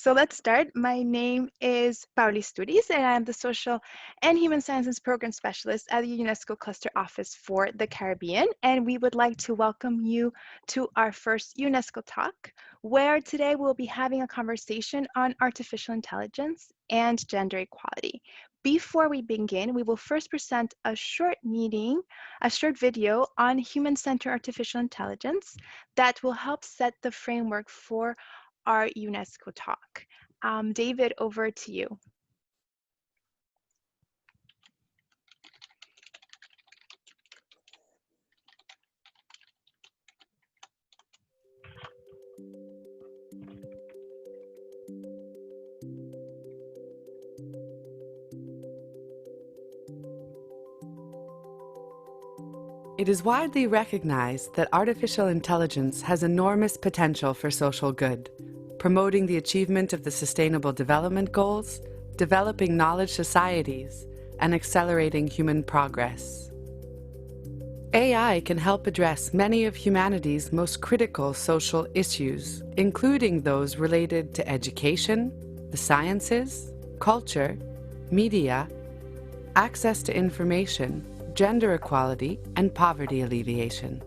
So let's start. My name is Pauli Studis, and I am the Social and Human Sciences Program Specialist at the UNESCO Cluster Office for the Caribbean. And we would like to welcome you to our first UNESCO Talk, where today we'll be having a conversation on artificial intelligence and gender equality. Before we begin, we will first present a short video on human-centered artificial intelligence that will help set the framework for our UNESCO talk. David, over to you. It is widely recognized that artificial intelligence has enormous potential for social good, promoting the achievement of the Sustainable Development Goals, developing knowledge societies, and accelerating human progress. AI can help address many of humanity's most critical social issues, including those related to education, the sciences, culture, media, access to information, gender equality, and poverty alleviation.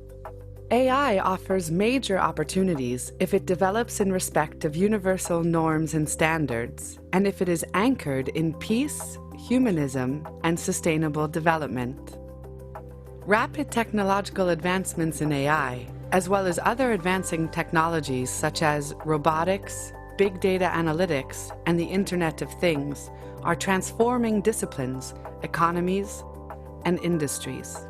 AI offers major opportunities if it develops in respect of universal norms and standards, and if it is anchored in peace, humanism, and sustainable development. Rapid technological advancements in AI, as well as other advancing technologies such as robotics, big data analytics, and the Internet of Things, are transforming disciplines, economies, and industries.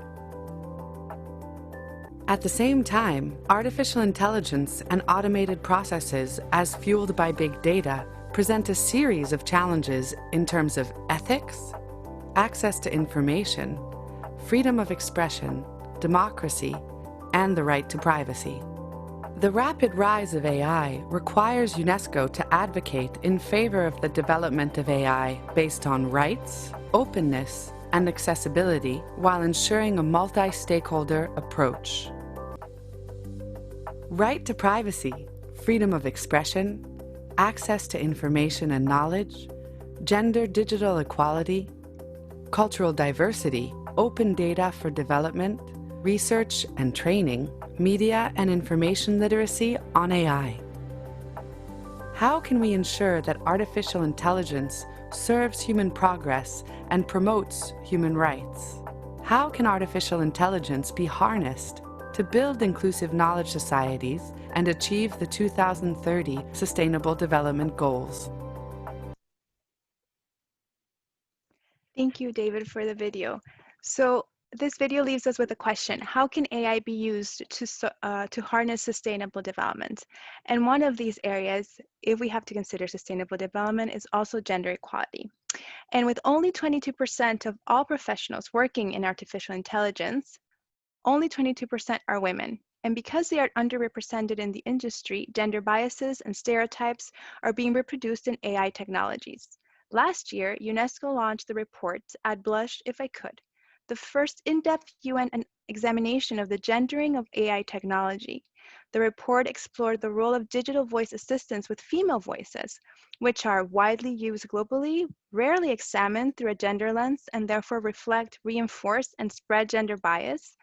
At the same time, artificial intelligence and automated processes, as fueled by big data, present a series of challenges in terms of ethics, access to information, freedom of expression, democracy, and the right to privacy. The rapid rise of AI requires UNESCO to advocate in favor of the development of AI based on rights, openness, and accessibility while ensuring a multi-stakeholder approach. Right to privacy, freedom of expression, access to information and knowledge, gender digital equality, cultural diversity, open data for development, research and training, media and information literacy on AI. How can we ensure that artificial intelligence serves human progress and promotes human rights? How can artificial intelligence be harnessed to build inclusive knowledge societies and achieve the 2030 Sustainable Development Goals? Thank you, David, for the video. So this video leaves us with a question: how can AI be used to harness sustainable development? And one of these areas, if we have to consider sustainable development, is also gender equality. And with only 22% of all professionals working in artificial intelligence, only 22% are women. And because they are underrepresented in the industry, gender biases and stereotypes are being reproduced in AI technologies. Last year, UNESCO launched the report, I'd Blush If I Could, the first in-depth UN examination of the gendering of AI technology. The report explored the role of digital voice assistants with female voices, which are widely used globally, rarely examined through a gender lens, and therefore reflect, reinforce, and spread gender bias,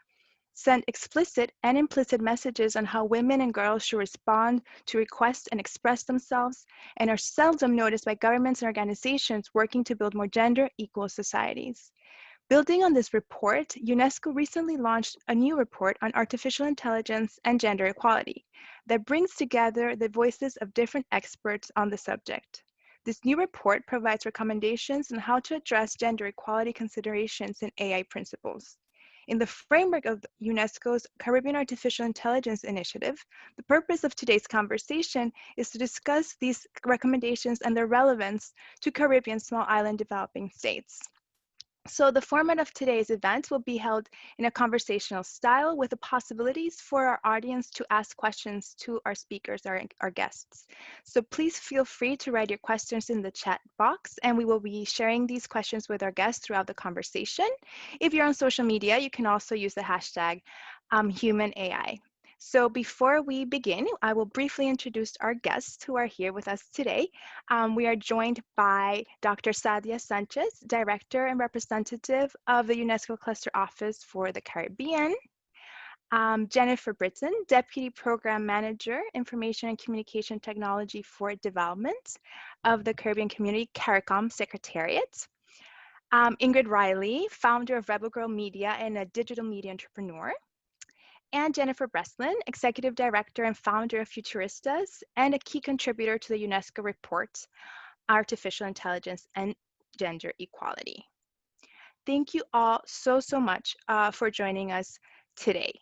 send explicit and implicit messages on how women and girls should respond to requests and express themselves, and are seldom noticed by governments and organizations working to build more gender-equal societies. Building on this report, UNESCO recently launched a new report on artificial intelligence and gender equality that brings together the voices of different experts on the subject. This new report provides recommendations on how to address gender equality considerations in AI principles. In the framework of UNESCO's Caribbean Artificial Intelligence Initiative, the purpose of today's conversation is to discuss these recommendations and their relevance to Caribbean small island developing states. So the format of today's event will be held in a conversational style with the possibilities for our audience to ask questions to our speakers, our guests. So please feel free to write your questions in the chat box, and we will be sharing these questions with our guests throughout the conversation. If you're on social media, you can also use the hashtag HumanAI. So before we begin, I will briefly introduce our guests who are here with us today. We are joined by Dr. Sadia Sanchez, Director and Representative of the UNESCO Cluster Office for the Caribbean. Jennifer Britton, Deputy Program Manager, Information and Communication Technology for Development of the Caribbean Community Caricom Secretariat. Ingrid Riley, founder of Rebel Girl Media and a digital media entrepreneur. And Jennifer Breslin, Executive Director and founder of Futuristas and a key contributor to the UNESCO report, Artificial Intelligence and Gender Equality. Thank you all so much for joining us today.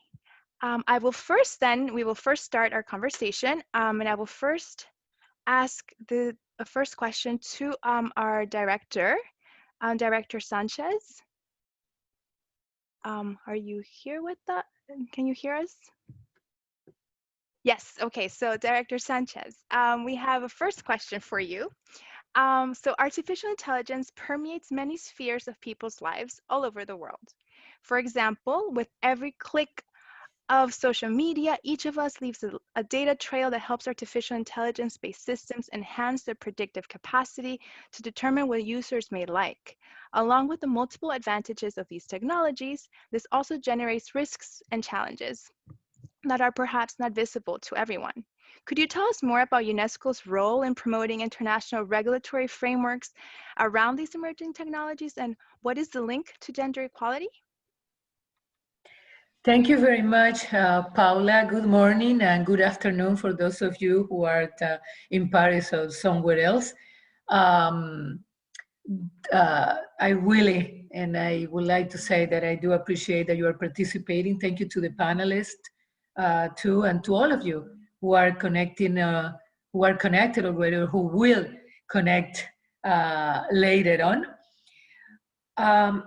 We will first start our conversation, and I will first ask the first question to our director, Director Sanchez. Are you here with that? Can you hear us? Yes, okay, so Director Sanchez, we have a first question for you. So artificial intelligence permeates many spheres of people's lives all over the world. For example, with every click of social media, each of us leaves a data trail that helps artificial intelligence-based systems enhance their predictive capacity to determine what users may like. Along with the multiple advantages of these technologies, this also generates risks and challenges that are perhaps not visible to everyone. Could you tell us more about UNESCO's role in promoting international regulatory frameworks around these emerging technologies, and what is the link to gender equality? Thank you very much, Paula. Good morning and good afternoon for those of you who are in Paris or somewhere else. I really, and I would like to say that I do appreciate that you are participating. Thank you to the panelists too, and to all of you who are connecting, who are connected already, or who will connect later on.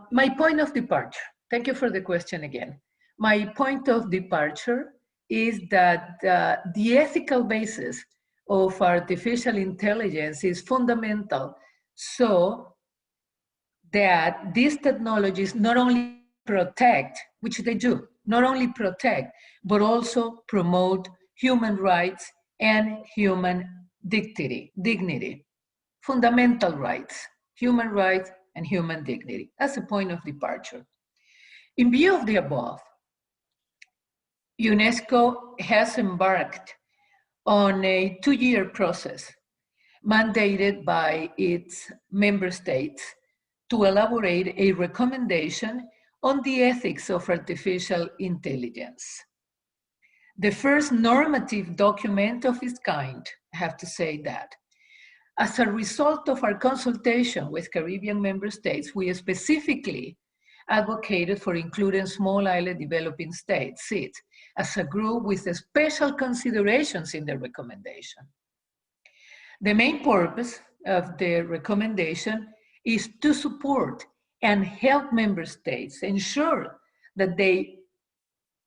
My point of departure. Thank you for the question again. My point of departure is that the ethical basis of artificial intelligence is fundamental, so that these technologies not only protect, which they do, not only protect, but also promote human rights and human dignity, fundamental rights, human rights and human dignity. That's the point of departure. In view of the above, UNESCO has embarked on a 2-year process mandated by its member states to elaborate a recommendation on the ethics of artificial intelligence. The first normative document of its kind, I have to say that. As a result of our consultation with Caribbean member states, we specifically advocated for including small island developing states, SID, as a group with special considerations in the recommendation. The main purpose of the recommendation is to support and help member states ensure that they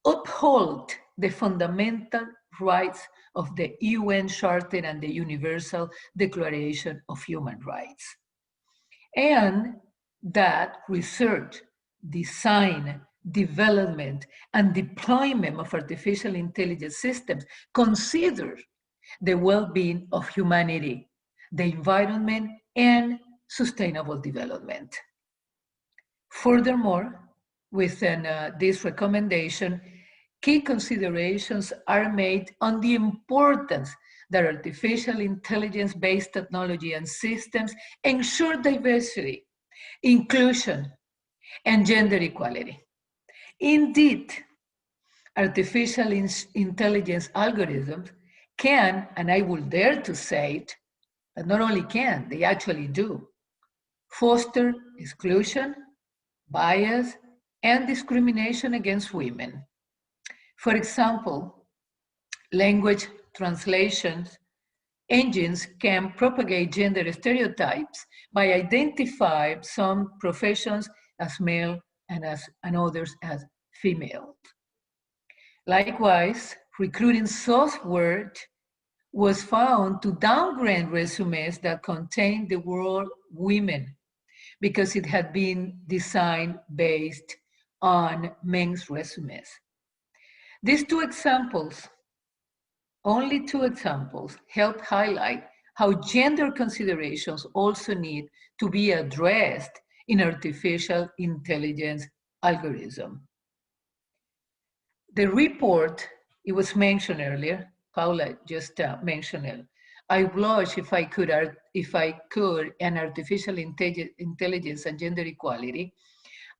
uphold the fundamental rights of the UN Charter and the Universal Declaration of Human Rights, and that research, design, development, and deployment of artificial intelligence systems consider the well-being of humanity, the environment, and sustainable development. Furthermore, within this recommendation, key considerations are made on the importance that artificial intelligence-based technology and systems ensure diversity, inclusion, and gender equality. Indeed, artificial intelligence algorithms can, and I will dare to say it, but not only can, they actually do, foster exclusion, bias, and discrimination against women. For example, language translations engines can propagate gender stereotypes by identifying some professions as male and others as female. Likewise, recruiting software was found to downgrade resumes that contained the word women because it had been designed based on men's resumes. These two examples, only two examples, help highlight how gender considerations also need to be addressed in artificial intelligence algorithm. The report, it was mentioned earlier, Paula just mentioned it. I blush if I could, and artificial intelligence and gender equality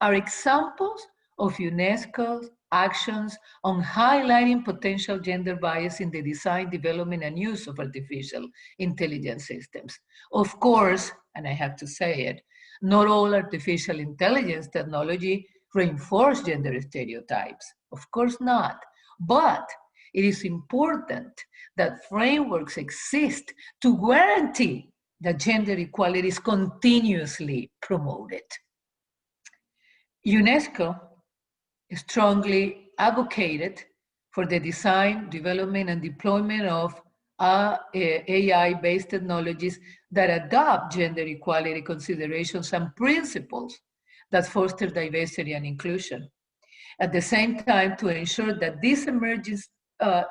are examples of UNESCO's actions on highlighting potential gender bias in the design, development, and use of artificial intelligence systems. Of course, and I have to say it, not all artificial intelligence technology reinforce gender stereotypes. Of course not. But it is important that frameworks exist to guarantee that gender equality is continuously promoted. UNESCO strongly advocated for the design, development, and deployment of AI-based technologies that adopt gender equality considerations and principles that foster diversity and inclusion. At the same time, to ensure that these emerging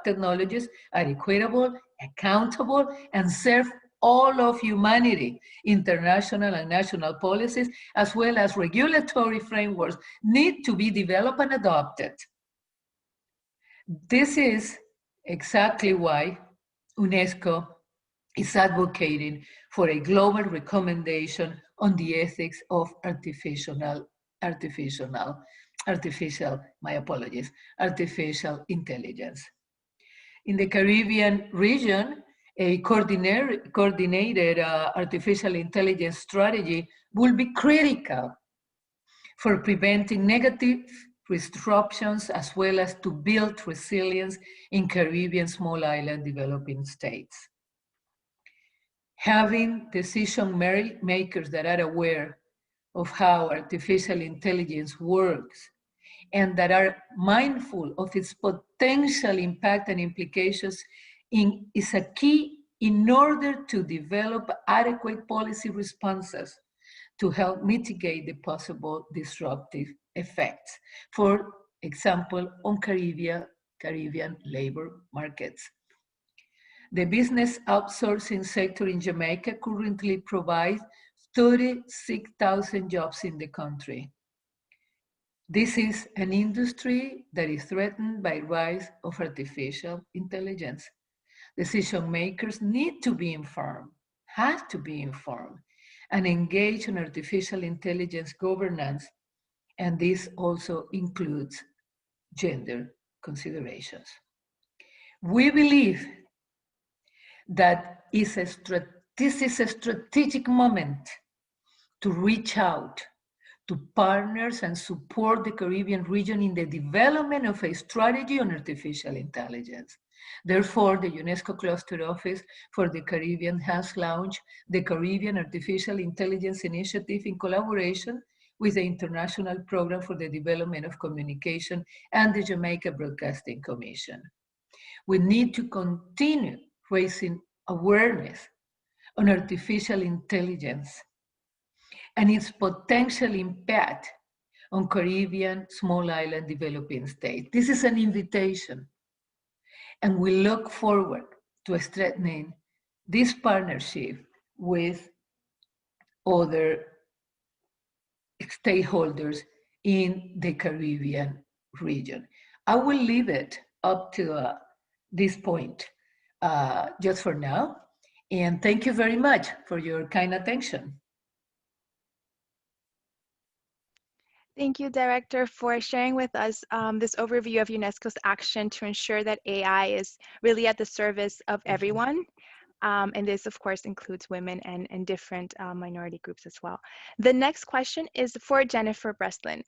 technologies are equitable, accountable, and serve all of humanity. International and national policies, as well as regulatory frameworks, need to be developed and adopted. This is exactly why UNESCO is advocating for a global recommendation on the ethics of artificial intelligence. In the Caribbean region, a coordinated artificial intelligence strategy will be critical for preventing negative disruptions as well as to build resilience in Caribbean small island developing states. Having decision makers that are aware of how artificial intelligence works and that are mindful of its potential impact and implications is a key in order to develop adequate policy responses to help mitigate the possible disruptive effects, for example, on Caribbean labor markets. The business outsourcing sector in Jamaica currently provides 36,000 jobs in the country. This is an industry that is threatened by rise of artificial intelligence. Decision makers need to be informed, have to be informed, and engage in artificial intelligence governance, and this also includes gender considerations. We believe that this is a strategic moment to reach out to partners and support the Caribbean region in the development of a strategy on artificial intelligence. Therefore, the UNESCO Cluster Office for the Caribbean has launched the Caribbean Artificial Intelligence Initiative in collaboration with the International Program for the Development of Communication and the Jamaica Broadcasting Commission. We need to continue raising awareness on artificial intelligence and its potential impact on Caribbean small island developing states. This is an invitation, and we look forward to strengthening this partnership with other stakeholders in the Caribbean region. I will leave it up to this point just for now, and thank you very much for your kind attention. Thank you, Director, for sharing with us this overview of UNESCO's action to ensure that AI is really at the service of everyone. And this, of course, includes women and different minority groups as well. The next question is for Jennifer Breslin,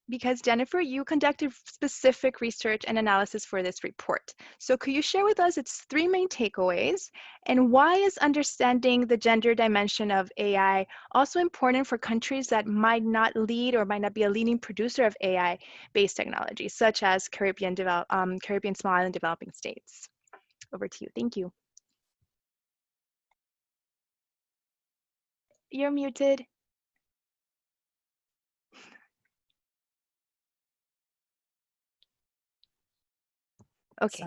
because Jennifer, you conducted specific research and analysis for this report. So could you share with us its three main takeaways, and why is understanding the gender dimension of AI also important for countries that might not lead or might not be a leading producer of AI-based technology, such as Caribbean small island developing states? Over to you. Thank you. You're muted. Okay.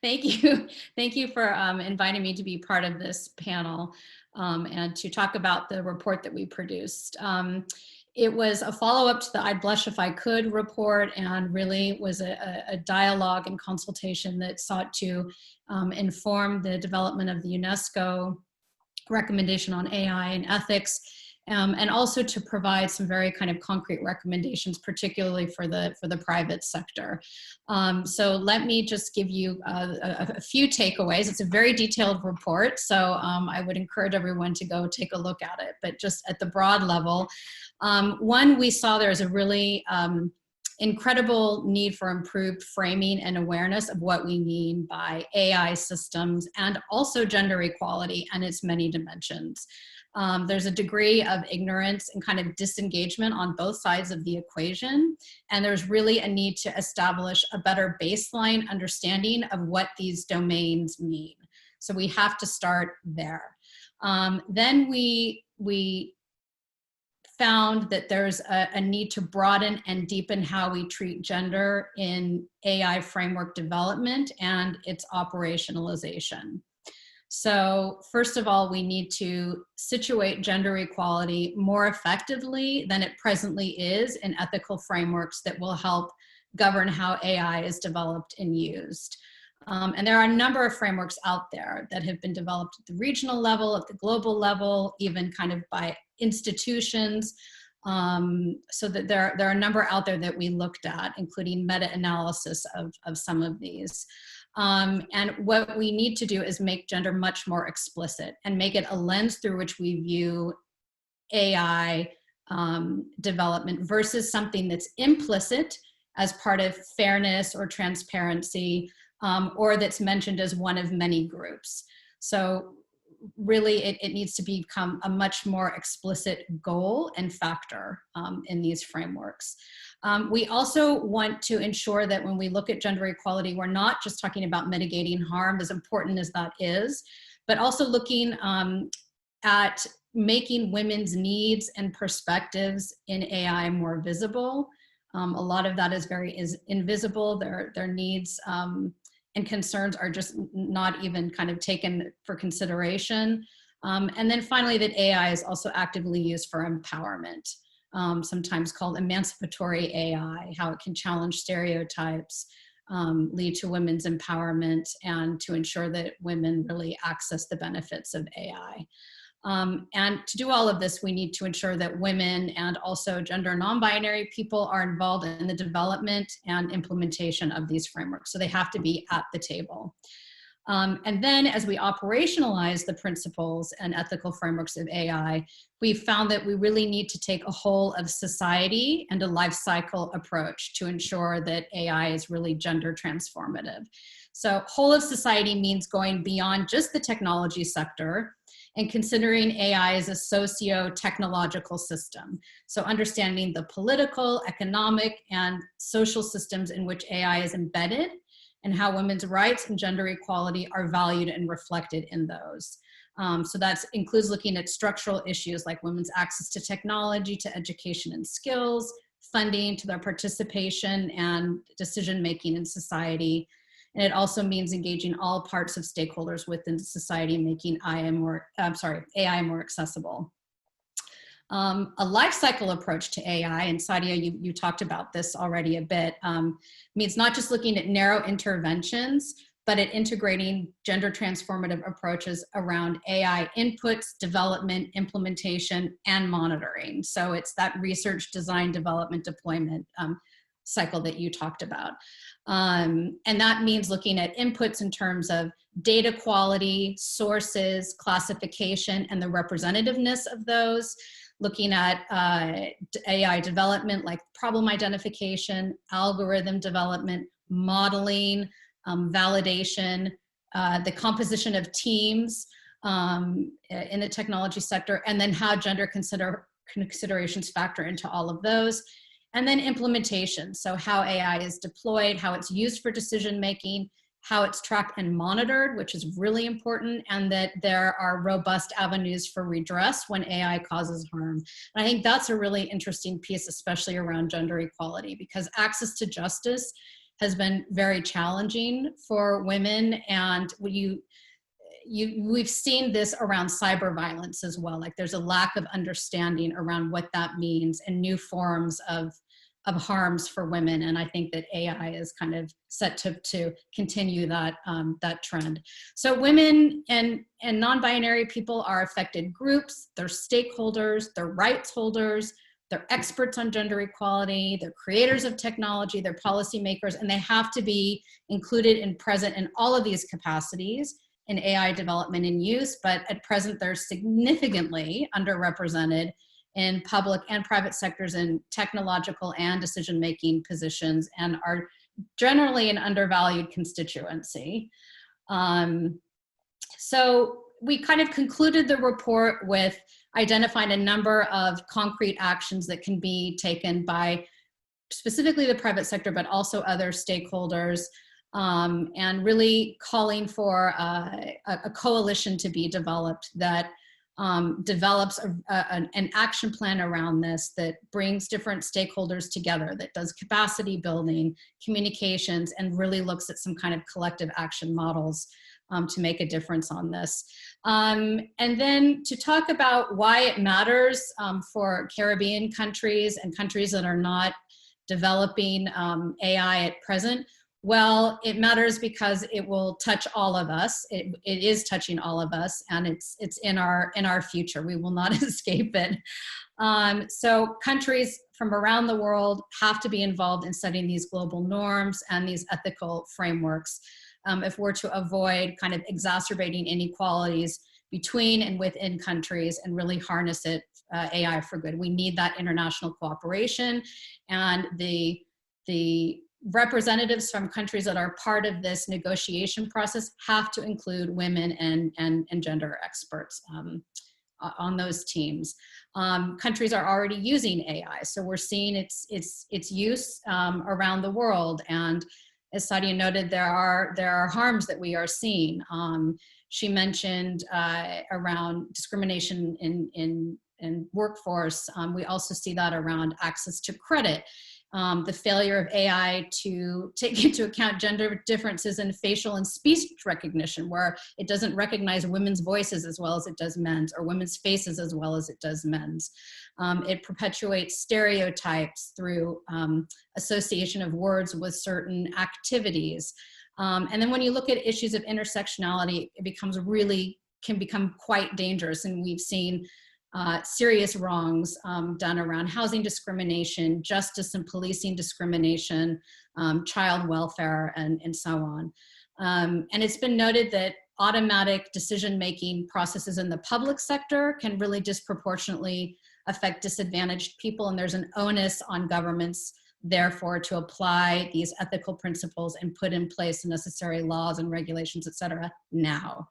Thank you. Thank you for inviting me to be part of this panel and to talk about the report that we produced. It was a follow-up to the I'd Blush If I Could report, and really was a dialogue and consultation that sought to inform the development of the UNESCO recommendation on AI and ethics, and also to provide some very kind of concrete recommendations, particularly for the private sector. So let me just give you a few takeaways. It's a very detailed report, so I would encourage everyone to go take a look at it. But just at the broad level, one, we saw there's a really incredible need for improved framing and awareness of what we mean by AI systems, and also gender equality and its many dimensions. There's a degree of ignorance and kind of disengagement on both sides of the equation, and there's really a need to establish a better baseline understanding of what these domains mean. So we have to start there. Then we found that there's a need to broaden and deepen how we treat gender in AI framework development and its operationalization. So first of all, we need to situate gender equality more effectively than it presently is in ethical frameworks that will help govern how AI is developed and used. And there are a number of frameworks out there that have been developed at the regional level, at the global level, even kind of by institutions. So that there are a number out there that we looked at, including meta-analysis of some of these. And what we need to do is make gender much more explicit and make it a lens through which we view AI development versus something that's implicit as part of fairness or transparency, or that's mentioned as one of many groups. So really it needs to become a much more explicit goal and factor in these frameworks. We also want to ensure that when we look at gender equality, we're not just talking about mitigating harm, as important as that is, but also looking at making women's needs and perspectives in AI more visible. A lot of that is invisible. Their needs and concerns are just not even kind of taken for consideration. And then finally, that AI is also actively used for empowerment, sometimes called emancipatory AI, how it can challenge stereotypes, lead to women's empowerment, and to ensure that women really access the benefits of AI. And to do all of this, we need to ensure that women and also gender non-binary people are involved in the development and implementation of these frameworks. So they have to be at the table. And then as we operationalize the principles and ethical frameworks of AI, we've found that we really need to take a whole of society and a life cycle approach to ensure that AI is really gender transformative. So whole of society means going beyond just the technology sector and considering AI as a socio-technological system. So understanding the political, economic, and social systems in which AI is embedded, and how women's rights and gender equality are valued and reflected in those. So that includes looking at structural issues like women's access to technology, to education and skills, funding, to their participation and decision-making in society. And it also means engaging all parts of stakeholders within society, making AI more accessible. A life cycle approach to AI, and Sadia, you talked about this already a bit, means not just looking at narrow interventions, but at integrating gender transformative approaches around AI inputs, development, implementation, and monitoring. So it's that research, design, development, deployment cycle that you talked about. And that means looking at inputs in terms of data quality, sources, classification, and the representativeness of those. Looking at AI development like problem identification, algorithm development, modeling, validation, the composition of teams in the technology sector, and then how gender considerations factor into all of those. And then implementation, so how AI is deployed, how it's used for decision-making, how it's tracked and monitored, which is really important, and that there are robust avenues for redress when AI causes harm. And I think that's a really interesting piece, especially around gender equality, because access to justice has been very challenging for women. And we've seen this around cyber violence as well. Like there's a lack of understanding around what that means and new forms of harms for women. And I think that AI is kind of set to continue that, that trend. So women and non-binary people are affected groups, they're stakeholders, they're rights holders, they're experts on gender equality, they're creators of technology, they're policymakers, and they have to be included and present in all of these capacities in AI development and use, but at present they're significantly underrepresented in public and private sectors in technological and decision-making positions, and are generally an undervalued constituency. So we kind of concluded the report with identifying a number of concrete actions that can be taken by specifically the private sector, but also other stakeholders, and really calling for a coalition to be developed that develops an action plan around this, that brings different stakeholders together, that does capacity building, communications, and really looks at some kind of collective action models to make a difference on this. And then to talk about why it matters for Caribbean countries and countries that are not developing AI at present. Well, it matters because it will touch all of us. It is touching all of us, and it's in our future. We will not escape it. So countries from around the world have to be involved in setting these global norms and these ethical frameworks if we're to avoid kind of exacerbating inequalities between and within countries and really harness it, AI for good. We need that international cooperation, and the representatives from countries that are part of this negotiation process have to include women and gender experts on those teams. Countries are already using AI, so we're seeing its use around the world. And as Sadia noted, there are harms that we are seeing. She mentioned around discrimination in workforce. We also see that around access to credit. The failure of AI to take into account gender differences in facial and speech recognition, where it doesn't recognize women's voices as well as it does men's, or women's faces as well as it does men's. It perpetuates stereotypes through association of words with certain activities. And then when you look at issues of intersectionality, it can become quite dangerous. And we've seen serious wrongs done around housing discrimination, justice and policing discrimination, child welfare, and so on. And it's been noted that automatic decision-making processes in the public sector can really disproportionately affect disadvantaged people, and there's an onus on governments, therefore, to apply these ethical principles and put in place the necessary laws and regulations, et cetera, now.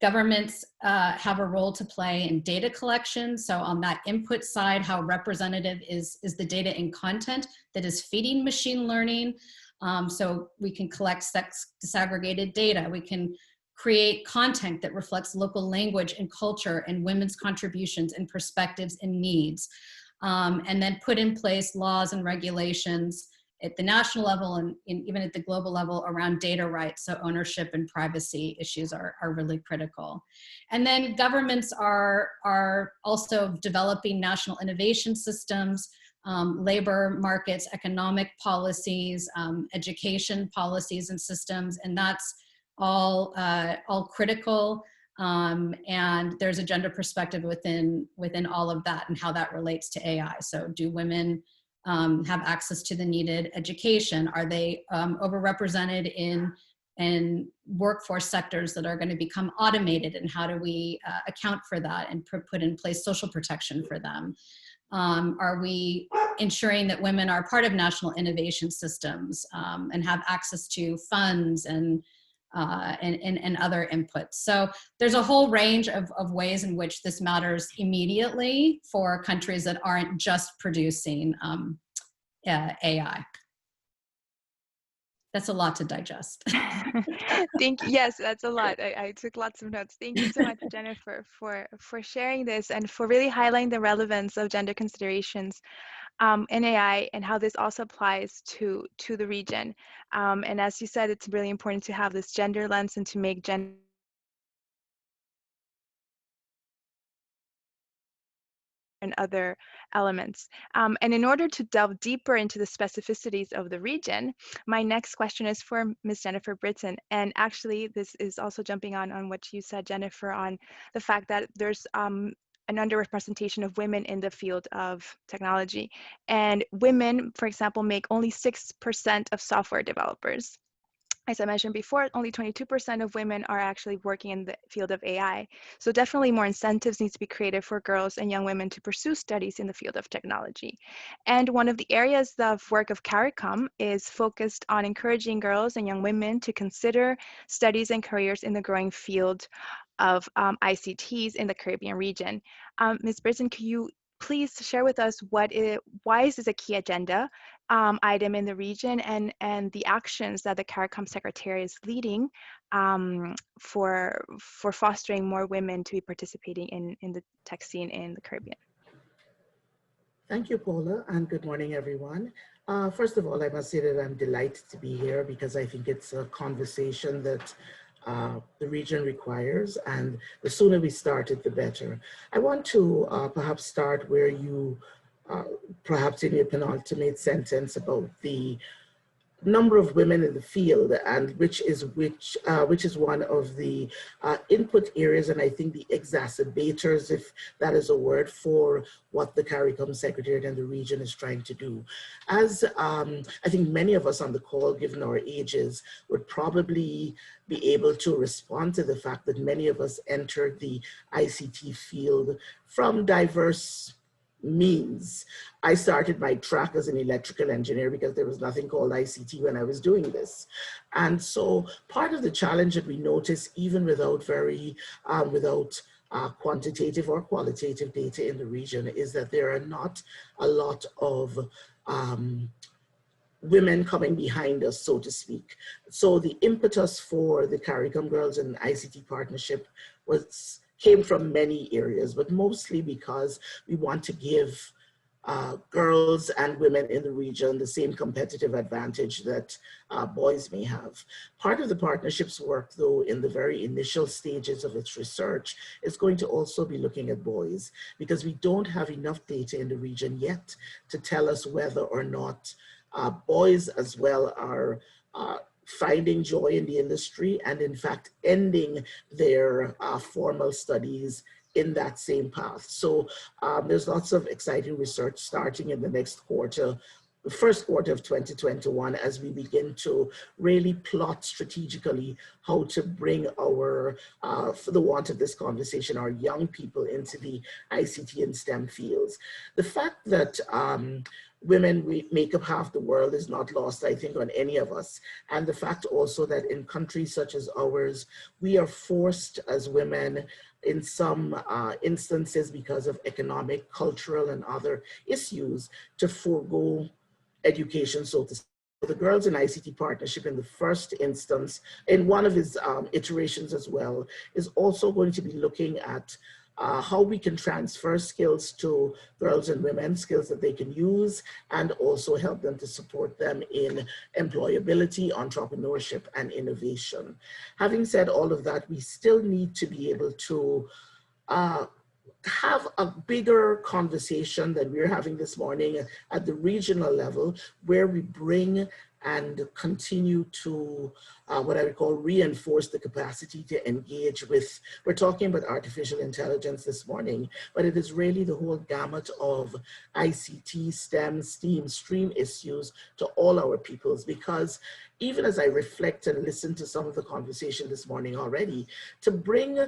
Governments have a role to play in data collection. So on that input side, how representative is the data and content that is feeding machine learning? So we can collect sex disaggregated data. We can create content that reflects local language and culture and women's contributions and perspectives and needs. And then put in place laws and regulations at the national level and even at the global level around data rights. So ownership and privacy issues are really critical. And then governments are also developing national innovation systems, labor markets, economic policies, education policies and systems, and that's all critical. And there's a gender perspective within all of that and how that relates to AI. So do women have access to the needed education? Are they overrepresented in workforce sectors that are going to become automated? And how do we account for that and put in place social protection for them? Are we ensuring that women are part of national innovation systems and have access to funds and other inputs? So there's a whole range of ways in which this matters immediately for countries that aren't just producing AI. That's a lot to digest. Yes, that's a lot. I took lots of notes. Thank you so much, Jennifer, for sharing this and for really highlighting the relevance of gender considerations in AI, and how this also applies to the region. And as you said, it's really important to have this gender lens and to make gender and other elements. And in order to delve deeper into the specificities of the region, my next question is for Ms. Jennifer Britton. And actually, this is also jumping on what you said, Jennifer, on the fact that there's an underrepresentation of women in the field of technology. And women, for example, make only 6% of software developers. As I mentioned before, only 22% of women are actually working in the field of AI. So definitely more incentives need to be created for girls and young women to pursue studies in the field of technology. And one of the areas of work of Caricom is focused on encouraging girls and young women to consider studies and careers in the growing field of ICTs in the Caribbean region. Ms. Britton, could you please share with us why is this a key agenda item in the region, and the actions that the Caricom Secretary is leading for fostering more women to be participating in the tech scene in the Caribbean? Thank you, Paula, and good morning, everyone. First of all, I must say that I'm delighted to be here because I think it's a conversation that the region requires, and the sooner we start it, the better. I want to perhaps start where you, perhaps in your penultimate sentence about the number of women in the field, and which is one of the input areas, and I think the exacerbators, if that is a word, for what the Caricom Secretariat and the region is trying to do. As I think many of us on the call, given our ages, would probably be able to respond to the fact that many of us entered the ICT field from diverse means. I started my track as an electrical engineer because there was nothing called ICT when I was doing this. And so part of the challenge that we notice, even without quantitative or qualitative data in the region, is that there are not a lot of women coming behind us, so to speak. So the impetus for the Caricom Girls and ICT Partnership came from many areas, but mostly because we want to give girls and women in the region the same competitive advantage that boys may have. Part of the partnership's work, though, in the very initial stages of its research, is going to also be looking at boys, because we don't have enough data in the region yet to tell us whether or not boys as well are finding joy in the industry and in fact ending their formal studies in that same path. So there's lots of exciting research starting in the next quarter, the first quarter of 2021, as we begin to really plot strategically how to bring our, for the want of this conversation, our young people into the ICT and STEM fields. The fact that women make up half the world is not lost, I think, on any of us. And the fact also that in countries such as ours, we are forced as women in some instances, because of economic, cultural, and other issues, to forego education, so to speak. The Girls in ICT Partnership, in the first instance, in one of its iterations as well, is also going to be looking at how we can transfer skills to girls and women, skills that they can use, and also help them to support them in employability, entrepreneurship, and innovation. Having said all of that, we still need to be able to have a bigger conversation than we're having this morning at the regional level, where we bring and continue to what I would call reinforce the capacity to engage with. We're talking about artificial intelligence this morning, but it is really the whole gamut of ICT, STEM, STEAM, STREAM issues to all our peoples, because even as I reflect and listen to some of the conversation this morning already, to bring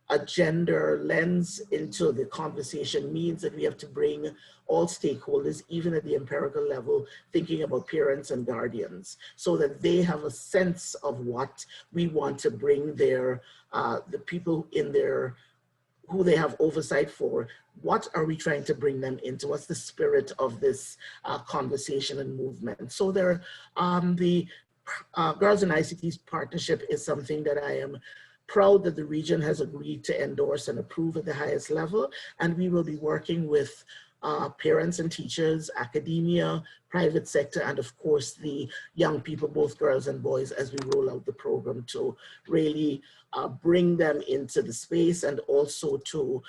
a gender lens into the conversation means that we have to bring all stakeholders, even at the empirical level, thinking about parents and guardians, so that they have a sense of what we want to bring their, the people in their, who they have oversight for, what are we trying to bring them into? What's the spirit of this conversation and movement? So there, the Girls in ICT's partnership is something that I am proud that the region has agreed to endorse and approve at the highest level, and we will be working with parents and teachers, academia, private sector, and of course the young people, both girls and boys, as we roll out the program to really bring them into the space, and also to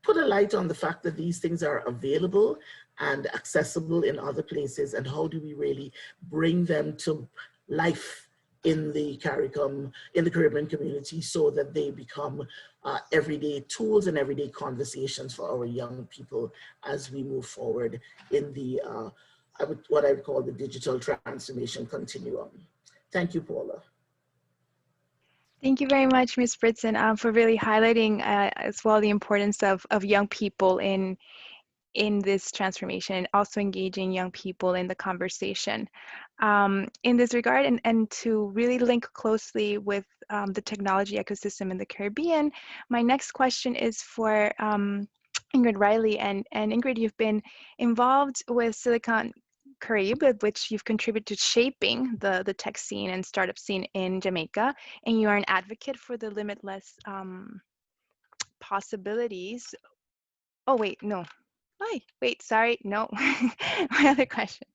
put a light on the fact that these things are available and accessible in other places, and how do we really bring them to life in the Caricom, in the Caribbean community, so that they become everyday tools and everyday conversations for our young people as we move forward in the, what I would call the digital transformation continuum. Thank you, Paula. Thank you very much, Ms. Britson, for really highlighting as well the importance of young people in this transformation, and also engaging young people in the conversation. In this regard, and to really link closely with the technology ecosystem in the Caribbean, my next question is for Ingrid Riley. And Ingrid, you've been involved with Silicon Caribe, which you've contributed to shaping the tech scene and startup scene in Jamaica, and you are an advocate for the limitless possibilities. Oh, wait, no. Wait, sorry, no. My other question.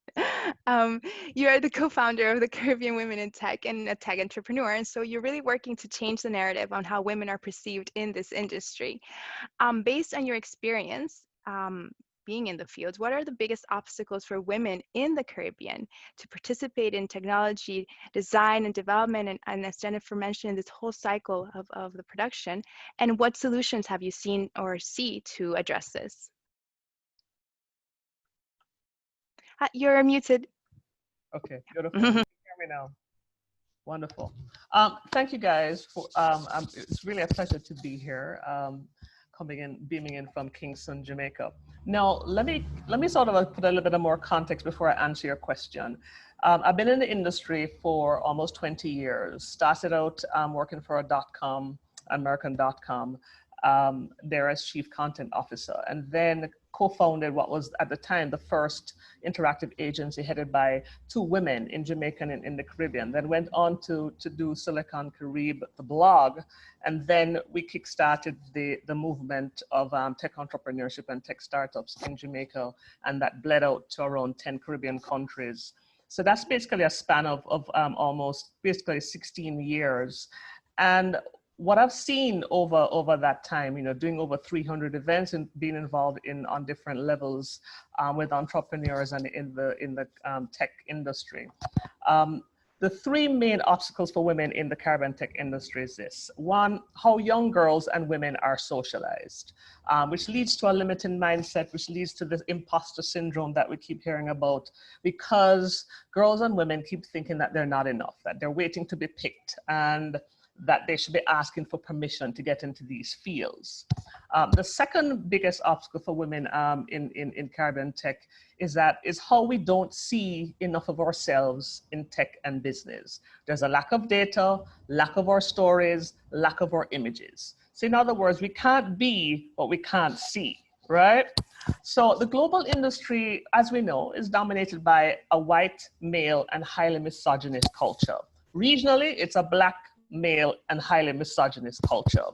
You are the co-founder of the Caribbean Women in Tech and a tech entrepreneur, and so you're really working to change the narrative on how women are perceived in this industry. Based on your experience, being in the field, what are the biggest obstacles for women in the Caribbean to participate in technology, design, and development, and as Jennifer mentioned, this whole cycle of the production? And what solutions have you seen or see to address this? You're muted. Okay, beautiful. Can you hear me now? Wonderful. Thank you guys for, it's really a pleasure to be here, coming in, beaming in from Kingston, Jamaica. Now, let me sort of put a little bit of more context before I answer your question. I've been in the industry for almost 20 years. Started out working for a .com, American.com, there as chief content officer, and then co-founded what was at the time the first interactive agency headed by two women in Jamaica and in the Caribbean. Then went on to do Silicon Caribe, the blog, and then we kickstarted the movement of tech entrepreneurship and tech startups in Jamaica, and that bled out to around 10 Caribbean countries. So that's basically a span of almost basically 16 years. And what I've seen over that time, doing over 300 events and being involved on different levels with entrepreneurs and in the tech industry. The three main obstacles for women in the Caribbean tech industry is this. One, how young girls and women are socialized, which leads to a limiting mindset, which leads to this imposter syndrome that we keep hearing about, because girls and women keep thinking that they're not enough, that they're waiting to be picked, and that they should be asking for permission to get into these fields. The second biggest obstacle for women in Caribbean tech is how we don't see enough of ourselves in tech and business. There's a lack of data, lack of our stories, lack of our images. So in other words, we can't be what we can't see, right? So the global industry, as we know, is dominated by a white, male, and highly misogynist culture. Regionally, it's a Black, male, and highly misogynist culture.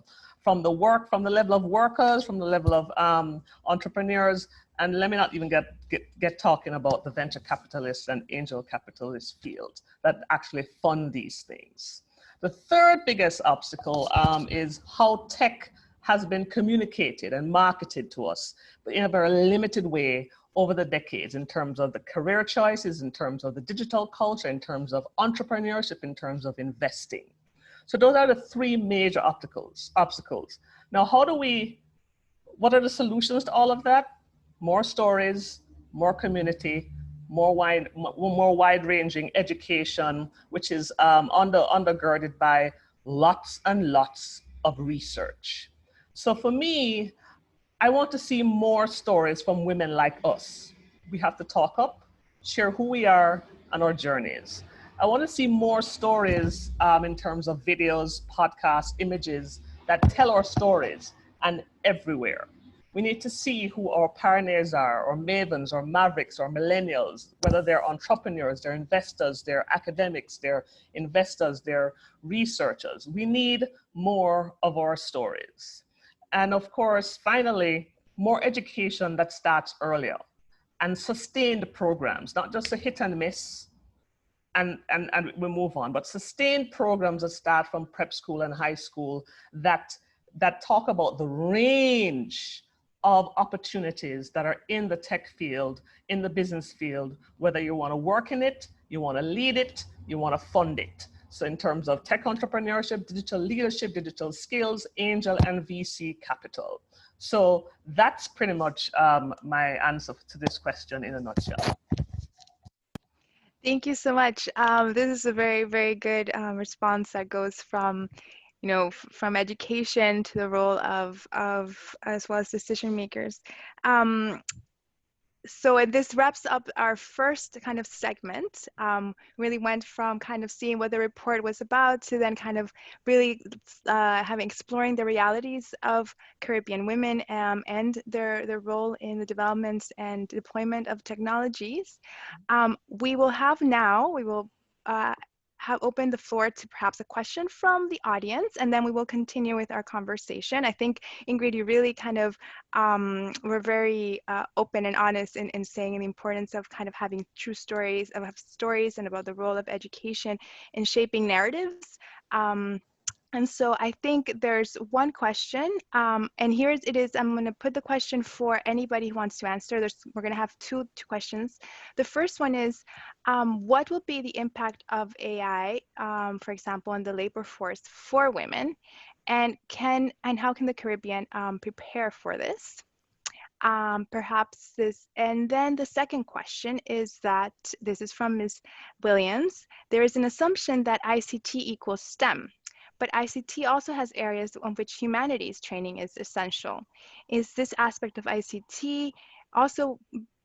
From the level of workers, from the level of entrepreneurs, and let me not even get talking about the venture capitalists and angel capitalist fields that actually fund these things. The third biggest obstacle is how tech has been communicated and marketed to us, but in a very limited way over the decades, in terms of the career choices, in terms of the digital culture, in terms of entrepreneurship, in terms of investing. So those are the three major obstacles. Now, what are the solutions to all of that? More stories, more community, more wide-ranging education, which is undergirded by lots and lots of research. So for me, I want to see more stories from women like us. We have to talk up, share who we are and our journeys. I want to see more stories in terms of videos, podcasts, images that tell our stories, and everywhere. We need to see who our pioneers are, or mavens, or mavericks, or millennials, whether they're entrepreneurs, they're investors, they're academics, they're investors, they're researchers. We need more of our stories. And of course, finally, more education that starts earlier and sustained programs, not just a hit and miss and we move on, but sustained programs that start from prep school and high school that talk about the range of opportunities that are in the tech field, in the business field, whether you want to work in it, you want to lead it, you want to fund it. So in terms of tech entrepreneurship, digital leadership, digital skills, angel and VC capital. So that's pretty much my answer to this question in a nutshell. Thank you so much. This is a very, very good response that goes from, from education to the role of as well as decision makers. So this wraps up our first kind of segment. Really went from kind of seeing what the report was about to then kind of really exploring the realities of Caribbean women and their role in the development and deployment of technologies. We will have opened the floor to perhaps a question from the audience, and then we will continue with our conversation. I think, Ingrid, you really kind of were very open and honest in saying the importance of kind of having true stories, and about the role of education in shaping narratives. And so I think there's one question, and here it is. I'm going to put the question for anybody who wants to answer. We're going to have two questions. The first one is, what will be the impact of AI, for example, on the labor force for women, and how can the Caribbean prepare for this? Perhaps this, and then the second question is that this is from Ms. Williams. There is an assumption that ICT equals STEM. But ICT also has areas on which humanities training is essential. Is this aspect of ICT also,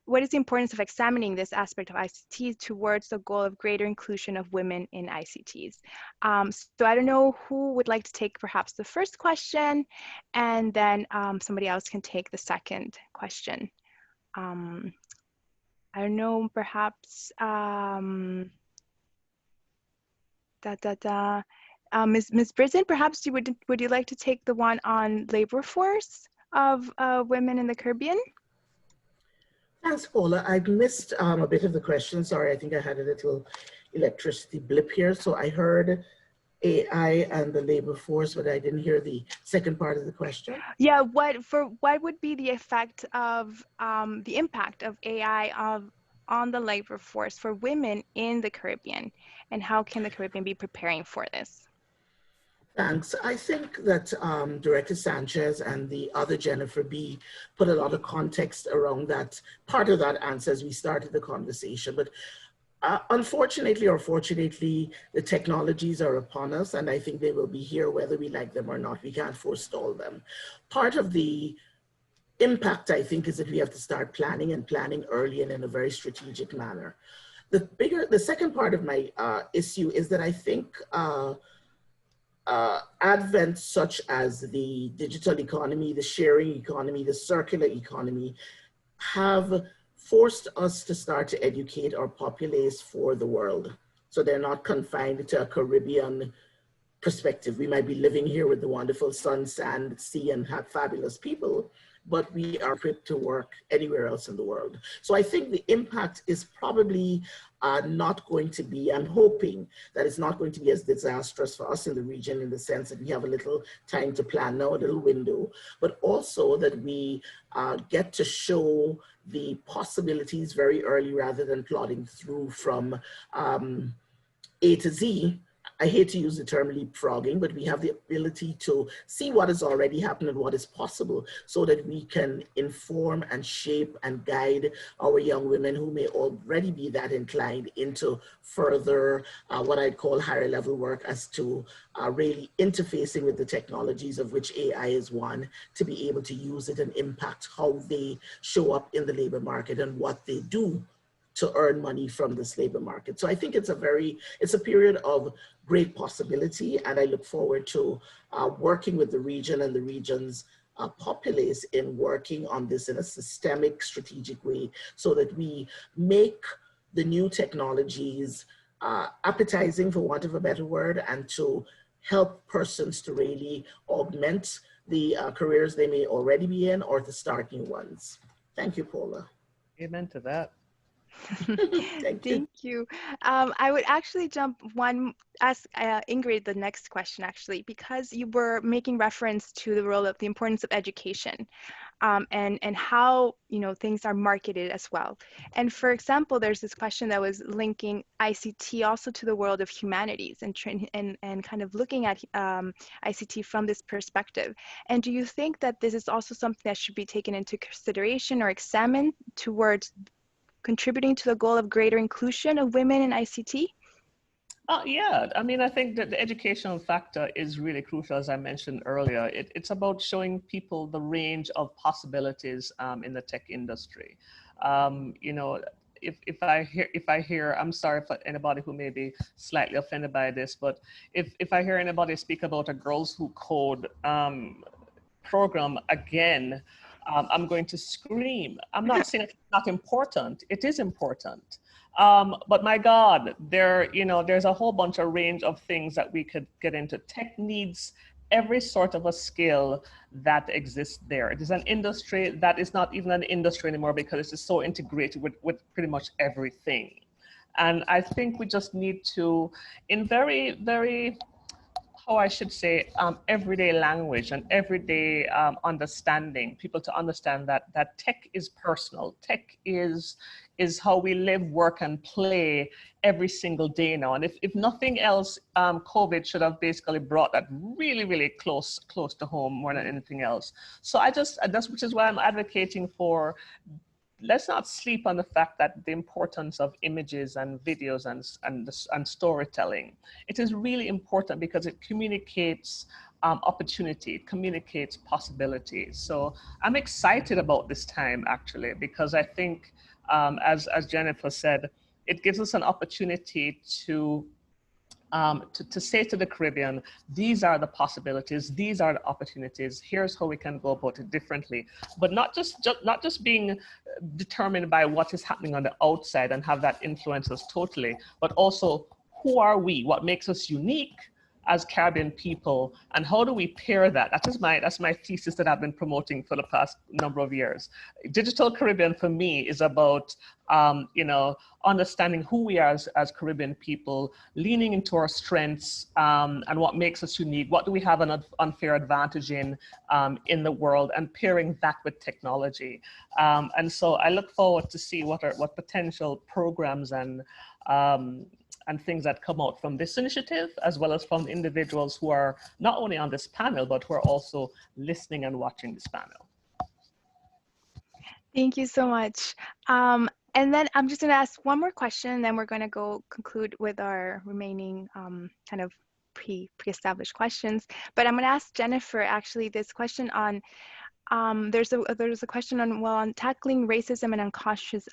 what is the importance of examining this aspect of ICT towards the goal of greater inclusion of women in ICTs? So I don't know who would like to take perhaps the first question, and then somebody else can take the second question. I don't know, perhaps, Ms. Britton, perhaps would you like to take the one on labor force of women in the Caribbean? Thanks, Paula. I missed a bit of the question. Sorry, I think I had a little electricity blip here. So I heard AI and the labor force, but I didn't hear the second part of the question. Yeah, what would be the effect of the impact of AI on the labor force for women in the Caribbean, and how can the Caribbean be preparing for this? Thanks. I think that Director Sanchez and the other Jennifer B put a lot of context around that, part of that answer as we started the conversation. But unfortunately or fortunately, the technologies are upon us, and I think they will be here whether we like them or not. We can't forestall them. Part of the impact, I think, is that we have to start planning early and in a very strategic manner. The second part of my issue is that I think advent such as the digital economy, the sharing economy, the circular economy have forced us to start to educate our populace for the world. So they're not confined to a Caribbean perspective. We might be living here with the wonderful sun, sand, sea, and have fabulous people, but we are equipped to work anywhere else in the world. So I think the impact is probably not going to be, I'm hoping that it's not going to be as disastrous for us in the region in the sense that we have a little time to plan now, a little window, but also that we get to show the possibilities very early rather than plodding through from A to Z. I hate to use the term leapfrogging, but we have the ability to see what has already happened and what is possible so that we can inform and shape and guide our young women who may already be that inclined into further what I'd call higher level work as to really interfacing with the technologies of which AI is one, to be able to use it and impact how they show up in the labor market and what they do to earn money from this labor market. So I think it's a period of great possibility, and I look forward to working with the region and the region's populace in working on this in a systemic, strategic way so that we make the new technologies appetizing, for want of a better word, and to help persons to really augment the careers they may already be in or to start new ones. Thank you, Paula. Amen to that. Thank you. I would actually ask Ingrid the next question, actually, because you were making reference to the importance of education. And how things are marketed as well. And for example, there's this question that was linking ICT also to the world of humanities and kind of looking at ICT from this perspective. And do you think that this is also something that should be taken into consideration or examined towards contributing to the goal of greater inclusion of women in ICT? Yeah, I mean, I think that the educational factor is really crucial, as I mentioned earlier. It's about showing people the range of possibilities in the tech industry. You know, if I hear, I'm sorry for anybody who may be slightly offended by this, but if I hear anybody speak about a Girls Who Code program again, I'm going to scream. I'm not saying it's not important. It is important. But my God, there's a whole bunch of range of things that we could get into. Tech needs every sort of a skill that exists there. It is an industry that is not even an industry anymore because it's just so integrated with pretty much everything. And I think we just need to, in very, very, how I should say, everyday language and everyday understanding, people to understand that tech is personal. Tech is how we live, work, and play every single day now. And if nothing else, COVID should have basically brought that really, really close to home more than anything else. So that's which is why I'm advocating for, let's not sleep on the fact that the importance of images and videos and storytelling. It is really important because it communicates opportunity, it communicates possibilities. So I'm excited about this time, actually, because I think, as Jennifer said, it gives us an opportunity to say to the Caribbean, these are the possibilities, these are the opportunities, here's how we can go about it differently. But not just being determined by what is happening on the outside and have that influence us totally, but also who are we, what makes us unique as Caribbean people, and how do we pair that? That's my thesis that I've been promoting for the past number of years. Digital Caribbean for me is about understanding who we are as Caribbean people, leaning into our strengths and what makes us unique. What do we have an unfair advantage in the world, and pairing that with technology. And so I look forward to see what potential programs and things that come out from this initiative, as well as from individuals who are not only on this panel, but who are also listening and watching this panel. Thank you so much. And then I'm just going to ask one more question, and then we're going to go conclude with our remaining kind of pre-established questions. But I'm going to ask Jennifer actually this question on there's a question on tackling racism and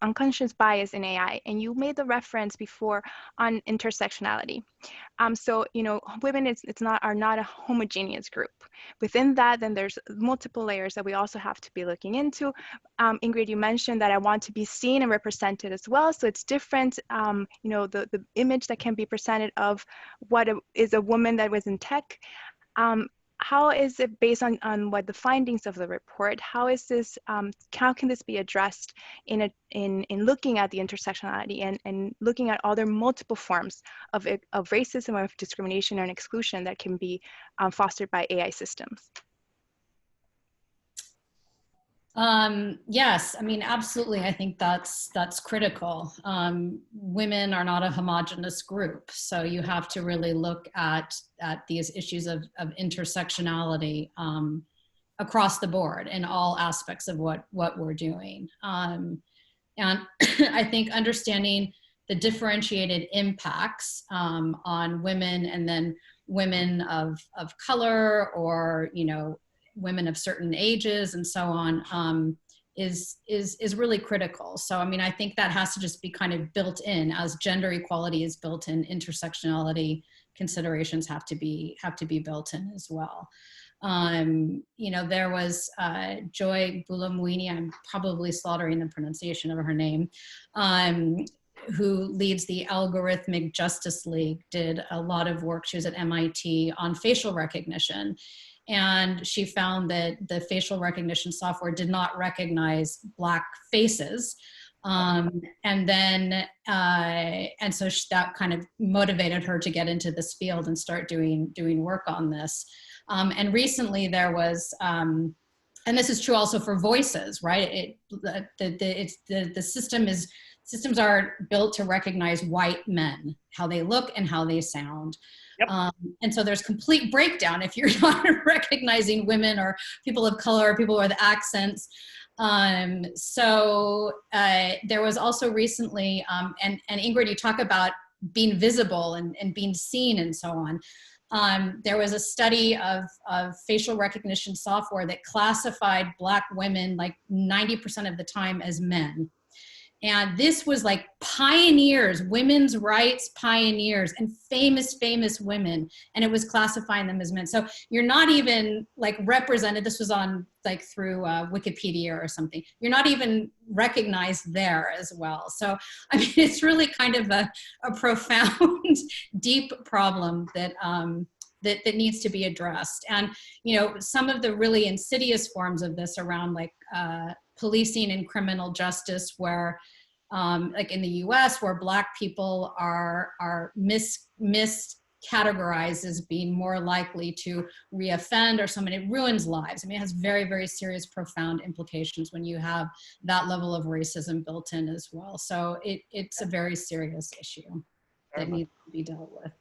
unconscious bias in AI, and you made the reference before on intersectionality. So women are not a homogeneous group. Within that, then there's multiple layers that we also have to be looking into. Ingrid, you mentioned that I want to be seen and represented as well. So it's different. The image that can be presented of what is a woman that was in tech. How is it based on what the findings of the report? How is this? How can this be addressed in looking at the intersectionality and looking at other multiple forms of racism or of discrimination and exclusion that can be fostered by AI systems? Yes, I mean, absolutely. I think that's critical. Women are not a homogenous group, so you have to really look at these issues of intersectionality across the board in all aspects of what we're doing. And I think understanding the differentiated impacts on women, and then women of color, or women of certain ages and so on, is really critical. So I mean, I think that has to just be kind of built in, as gender equality is built in, intersectionality considerations have to be built in as well. There was Joy Bulamwini, I'm probably slaughtering the pronunciation of her name, who leads the Algorithmic Justice League, did a lot of work. She was at MIT on facial recognition. And she found that the facial recognition software did not recognize Black faces. And so that kind of motivated her to get into this field and start doing work on this. And recently there was, and this is true also for voices, right? Systems are built to recognize white men, how they look and how they sound. Yep. And so there's complete breakdown if you're not recognizing women or people of color or people with accents. So there was also recently, and Ingrid, you talk about being visible and being seen and so on. There was a study of facial recognition software that classified Black women like 90% of the time as men. And this was like pioneers, women's rights pioneers, and famous women. And it was classifying them as men. So you're not even like represented. This was on like through Wikipedia or something. You're not even recognized there as well. So, I mean, it's really kind of a profound, deep problem that, that needs to be addressed. And, you know, some of the really insidious forms of this around like policing and criminal justice, where like in the US, where Black people are miscategorized as being more likely to reoffend or something. It ruins lives. I mean, it has very, very serious, profound implications when you have that level of racism built in as well. So it's a very serious issue that needs to be dealt with.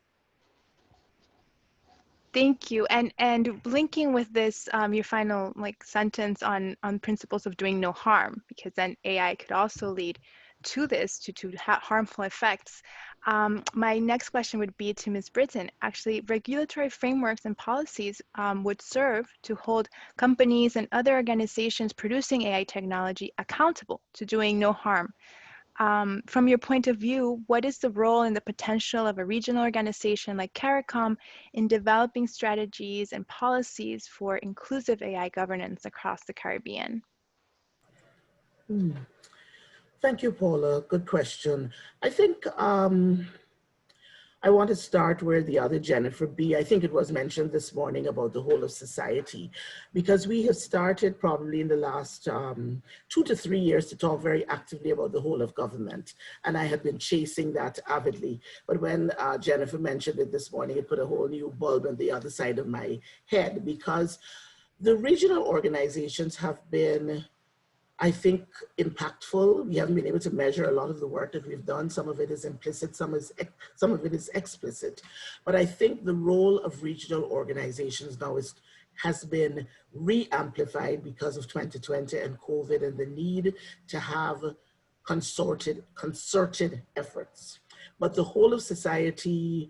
Thank you. And linking with this, your final like sentence on principles of doing no harm, because then AI could also lead to this, to harmful effects. My next question would be to Ms. Britton. Actually, regulatory frameworks and policies would serve to hold companies and other organizations producing AI technology accountable to doing no harm. From your point of view, what is the role and the potential of a regional organization like Caricom in developing strategies and policies for inclusive AI governance across the Caribbean? Thank you, Paula. Good question. I think I want to start where the other Jennifer B. I think it was mentioned this morning about the whole of society, because we have started probably in the last 2 to 3 years to talk very actively about the whole of government. And I have been chasing that avidly. But when Jennifer mentioned it this morning, it put a whole new bulb on the other side of my head, because the regional organizations have been, I think, impactful. We haven't been able to measure a lot of the work that we've done. Some of it is implicit, some of it is explicit. But I think the role of regional organizations now has been re-amplified because of 2020 and COVID and the need to have concerted efforts. But the whole of society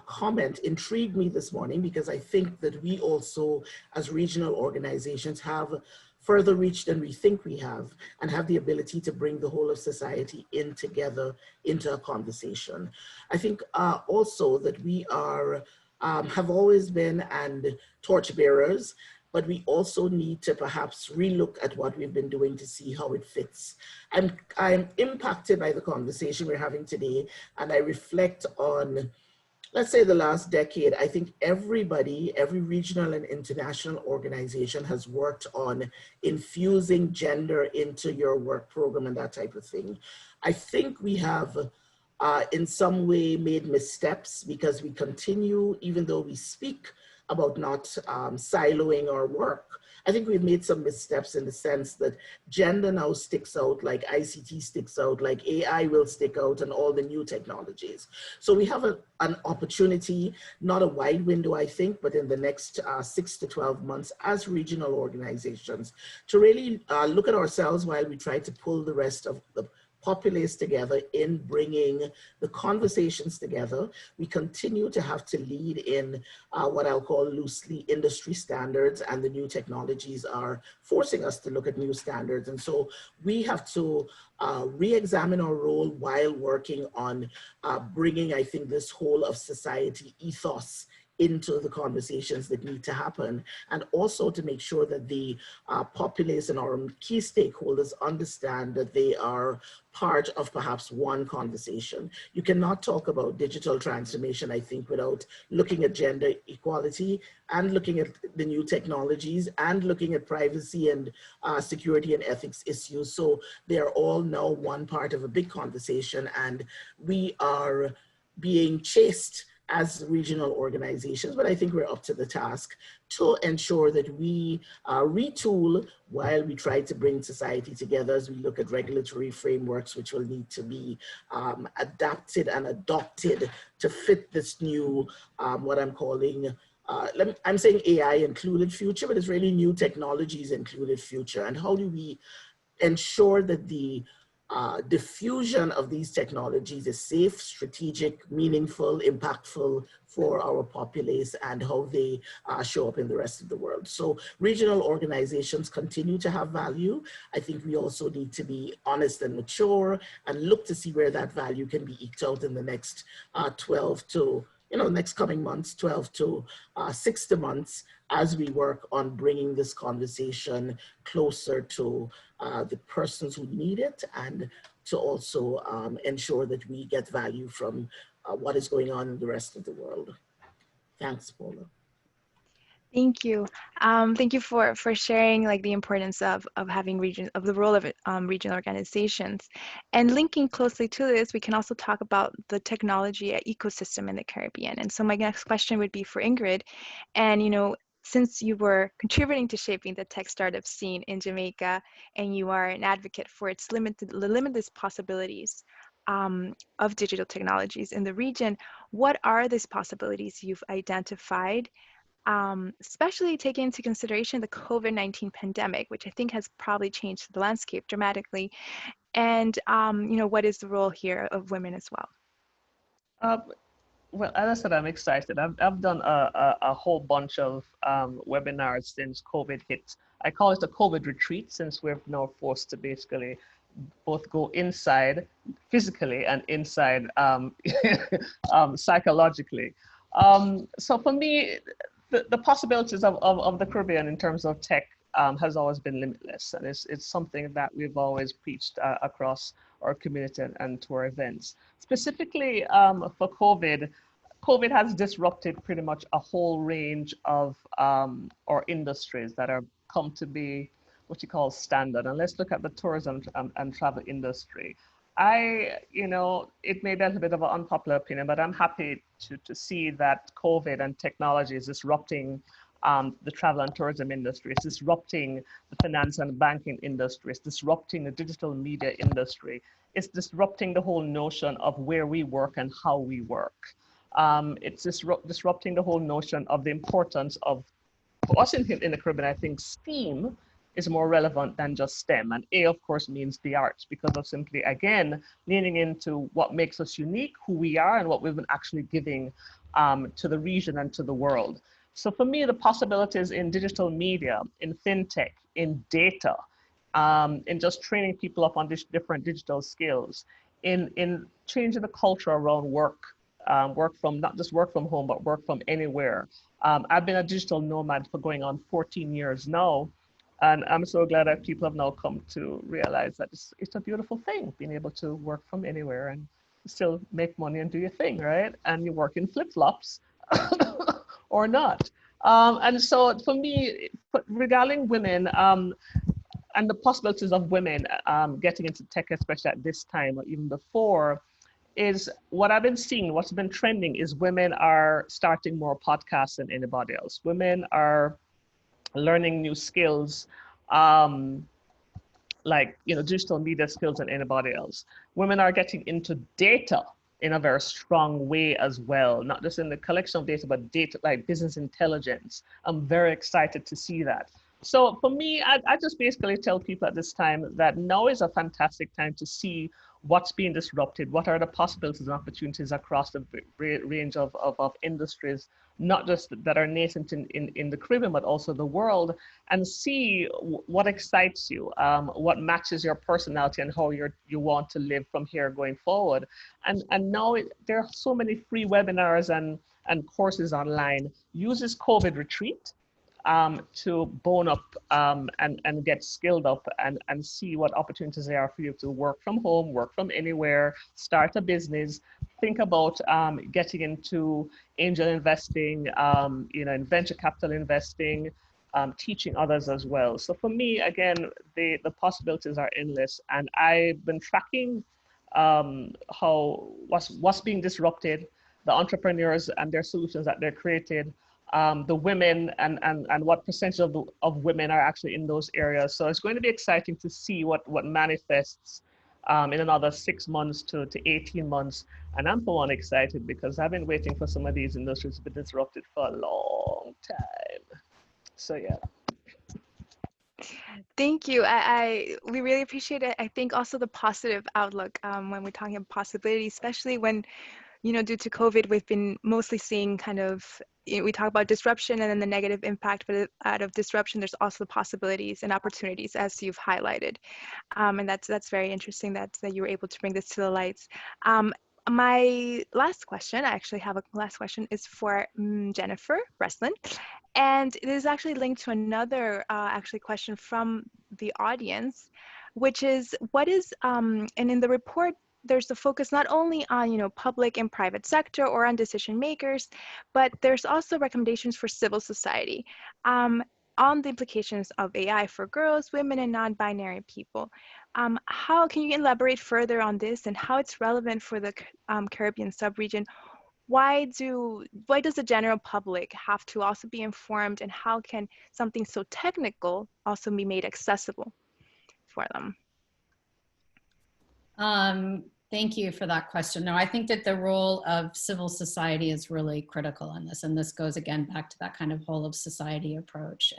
comment intrigued me this morning, because I think that we also, as regional organizations, have further reach than we think we have, and have the ability to bring the whole of society in together into a conversation. I think also that we are, have always been and torchbearers, but we also need to perhaps relook at what we've been doing to see how it fits. I'm impacted by the conversation we're having today, and I reflect on, let's say, the last decade. I think every regional and international organization has worked on infusing gender into your work program and that type of thing. I think we have in some way made missteps, because we continue, even though we speak about not siloing our work, I think we've made some missteps in the sense that gender now sticks out, like ICT sticks out, like AI will stick out, and all the new technologies. So we have an opportunity, not a wide window, I think, but in the next 6 to 12 months as regional organizations, to really look at ourselves while we try to pull the rest of the populace together in bringing the conversations together. We continue to have to lead in what I'll call loosely industry standards, and the new technologies are forcing us to look at new standards. And so we have to re-examine our role while working on bringing, I think, this whole of society ethos into the conversations that need to happen, and also to make sure that the populace and our key stakeholders understand that they are part of perhaps one conversation. You cannot talk about digital transformation, I think, without looking at gender equality and looking at the new technologies and looking at privacy and security and ethics issues. So they are all now one part of a big conversation, and we are being chased as regional organizations, but I think we're up to the task to ensure that we retool while we try to bring society together as we look at regulatory frameworks, which will need to be adapted and adopted to fit this new, what I'm calling, I'm saying AI included future, but it's really new technologies included future. And how do we ensure that the diffusion of these technologies is safe, strategic, meaningful, impactful for our populace, and how they show up in the rest of the world. So regional organizations continue to have value. I think we also need to be honest and mature and look to see where that value can be eked out in the next 12 to next coming months, 12 to 60 months, as we work on bringing this conversation closer to the persons who need it, and to also ensure that we get value from what is going on in the rest of the world. Thanks, Paula. Thank you. Thank you for sharing like the importance of having the role of regional organizations. And linking closely to this, we can also talk about the technology ecosystem in the Caribbean. And so my next question would be for Ingrid. And since you were contributing to shaping the tech startup scene in Jamaica, and you are an advocate for its limitless possibilities of digital technologies in the region, what are these possibilities you've identified? Especially taking into consideration the COVID-19 pandemic, which I think has probably changed the landscape dramatically. And, what is the role here of women as well? Well, as I said, I'm excited. I've done a whole bunch of webinars since COVID hit. I call it a COVID retreat, since we're now forced to basically both go inside physically and inside psychologically. So for me, the possibilities of the Caribbean in terms of tech has always been limitless. And it's something that we've always preached across our community and to our events. Specifically for COVID has disrupted pretty much a whole range of our industries that are come to be what you call standard. And let's look at the tourism and travel industry. It may be a little bit of an unpopular opinion, but I'm happy to see that COVID and technology is disrupting the travel and tourism industry. It's disrupting the finance and banking industry. It's disrupting the digital media industry. It's disrupting the whole notion of where we work and how we work. It's disrupting the whole notion of the importance of, for us in the Caribbean, I think STEAM is more relevant than just STEM. And A, of course, means the arts, because of simply, again, leaning into what makes us unique, who we are, and what we've been actually giving to the region and to the world. So for me, the possibilities in digital media, in fintech, in data, in just training people up on different digital skills, in changing the culture around work, not just work from home, but work from anywhere. I've been a digital nomad for going on 14 years now. And I'm so glad that people have now come to realize that it's a beautiful thing, being able to work from anywhere and still make money and do your thing, right? And you work in flip-flops or not. And so for me, regarding women and the possibilities of women getting into tech, especially at this time or even before, is what I've been seeing, what's been trending is women are starting more podcasts than anybody else. Women are learning new skills, like digital media skills than anybody else. Women are getting into data in a very strong way as well, not just in the collection of data, but data like business intelligence. I'm very excited to see that. So for me, I just basically tell people at this time that now is a fantastic time to see what's being disrupted, what are the possibilities and opportunities across the range of industries, not just that are nascent in the Caribbean, but also the world, and see what excites you, what matches your personality and how you want to live from here going forward. And now there are so many free webinars and and courses online, uses COVID retreat to bone up and get skilled up and see what opportunities there are for you to work from home, work from anywhere, start a business, think about getting into angel investing, in venture capital investing, teaching others as well. So for me, again, the possibilities are endless, and I've been tracking what's being disrupted, the entrepreneurs and their solutions that they're created, the women and what percentage of women are actually in those areas. So it's going to be exciting to see what manifests in another 6 months to 18 months. And I'm for one excited because I've been waiting for some of these industries to be disrupted for a long time. So yeah. Thank you. We really appreciate it. I think also the positive outlook when we're talking about possibilities, especially when, due to COVID, we've been mostly seeing kind of, we talk about disruption and then the negative impact, but out of disruption, there's also possibilities and opportunities, as you've highlighted. And that's very interesting that you were able to bring this to the lights. My last question, I actually have a last question, is for Jennifer Breslin. And it is actually linked to another actually question from the audience, which is and in the report, there's a focus not only on, public and private sector or on decision makers, but there's also recommendations for civil society on the implications of AI for girls, women, and non-binary people. How can you elaborate further on this and how it's relevant for the Caribbean subregion? Why does the general public have to also be informed, and how can something so technical also be made accessible for them? Thank you for that question. No, I think that the role of civil society is really critical in this, and this goes again back to that kind of whole of society approach.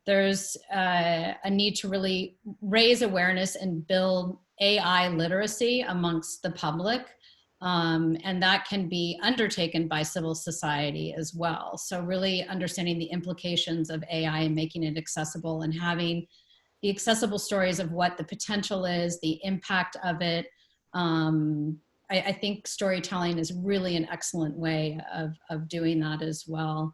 There's a need to really raise awareness and build AI literacy amongst the public. And that can be undertaken by civil society as well. So really understanding the implications of AI and making it accessible and having the accessible stories of what the potential is, the impact of it. I think storytelling is really an excellent way of doing that as well.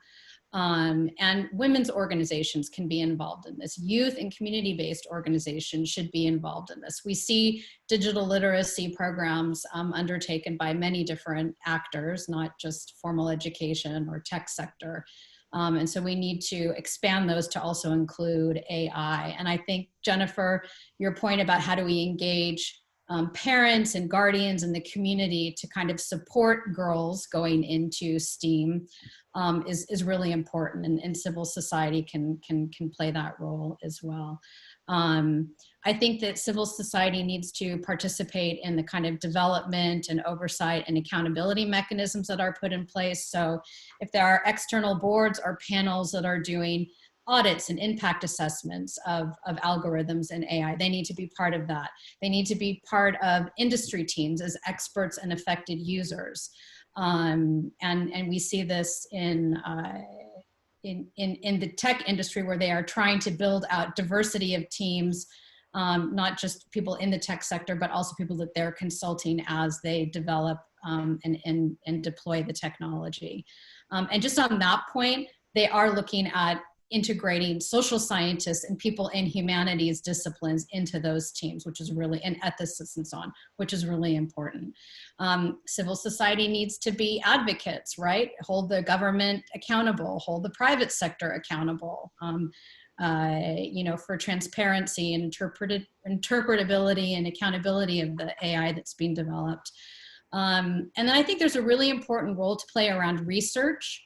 And women's organizations can be involved in this. Youth and community-based organizations should be involved in this. We see digital literacy programs undertaken by many different actors, not just formal education or tech sector. And so we need to expand those to also include AI. And I think, Jennifer, your point about how do we engage parents and guardians in the community to kind of support girls going into STEAM is really important, and civil society can play that role as well. I think that civil society needs to participate in the kind of development and oversight and accountability mechanisms that are put in place. So if there are external boards or panels that are doing audits and impact assessments of algorithms and AI, they need to be part of that. They need to be part of industry teams as experts and affected users. And we see this in the tech industry, where they are trying to build out diversity of teams, not just people in the tech sector, but also people that they're consulting as they develop and deploy the technology. And just on that point, they are looking at integrating social scientists and people in humanities disciplines into those teams, which is really, and ethicists and so on, which is really important. Civil society needs to be advocates, right? Hold the government accountable, hold the private sector accountable, for transparency and interpretability and accountability of the AI that's being developed. And then I think there's a really important role to play around research,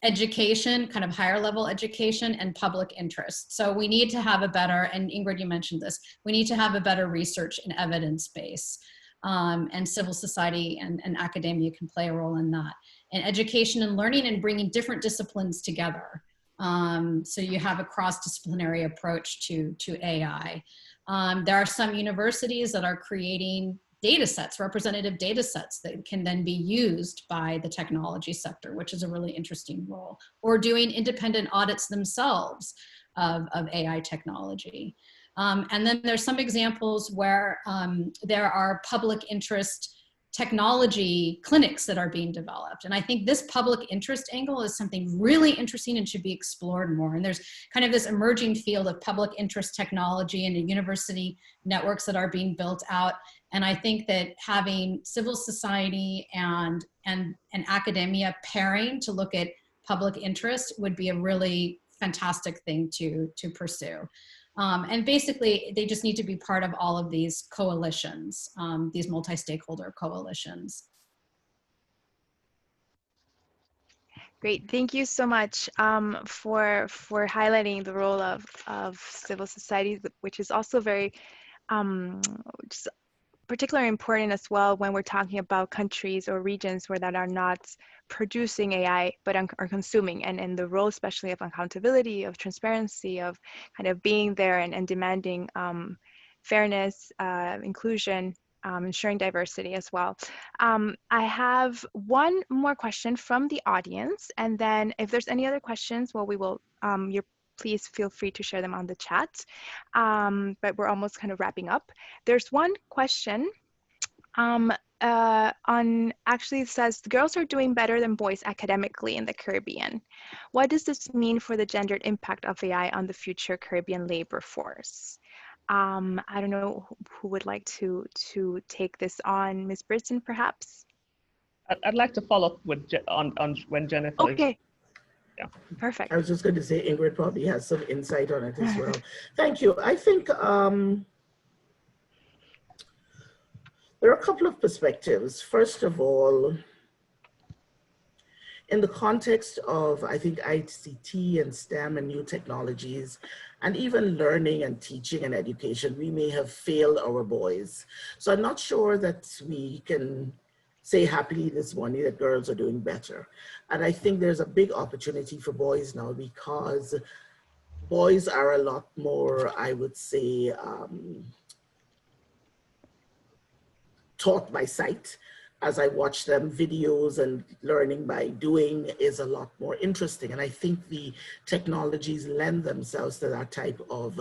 education, kind of higher level education, and public interest. So we need to have a better, and Ingrid, you mentioned this, we need to have a better research and evidence base. And civil society and academia can play a role in that. And education and learning and bringing different disciplines together. So you have a cross-disciplinary approach to AI. There are some universities that are creating data sets, representative data sets that can then be used by the technology sector, which is a really interesting role, or doing independent audits themselves of AI technology. And then there's some examples where there are public interest technology clinics that are being developed. And I think this public interest angle is something really interesting and should be explored more. And there's kind of this emerging field of public interest technology and the university networks that are being built out. And I think that having civil society and academia pairing to look at public interest would be a really fantastic thing to pursue. And basically, they just need to be part of all of these coalitions, these multi-stakeholder coalitions. Great, thank you so much for highlighting the role of civil society, which is also very just particularly important as well when we're talking about countries or regions where that are not producing AI but are consuming, and the role especially of accountability, of transparency, of kind of being there and demanding fairness, inclusion, ensuring diversity as well. I have one more question from the audience, and then if there's any other questions, well, we will, please feel free to share them on the chat. But we're almost kind of wrapping up. There's one question actually says, girls are doing better than boys academically in the Caribbean. What does this mean for the gendered impact of AI on the future Caribbean labor force? I don't know who would like to take this on. Ms. Britton, perhaps? I'd like to follow up with on when Jennifer. Okay. Yeah. Perfect. I was just going to say Ingrid probably has some insight on it as well. Thank you. I think there are a couple of perspectives. First of all, in the context of, I think, ICT and STEM and new technologies, and even learning and teaching and education, we may have failed our boys. So I'm not sure that we can say happily this morning that girls are doing better. And I think there's a big opportunity for boys now, because boys are a lot more, I would say, taught by sight. As I watch them, videos and learning by doing is a lot more interesting. And I think the technologies lend themselves to that type of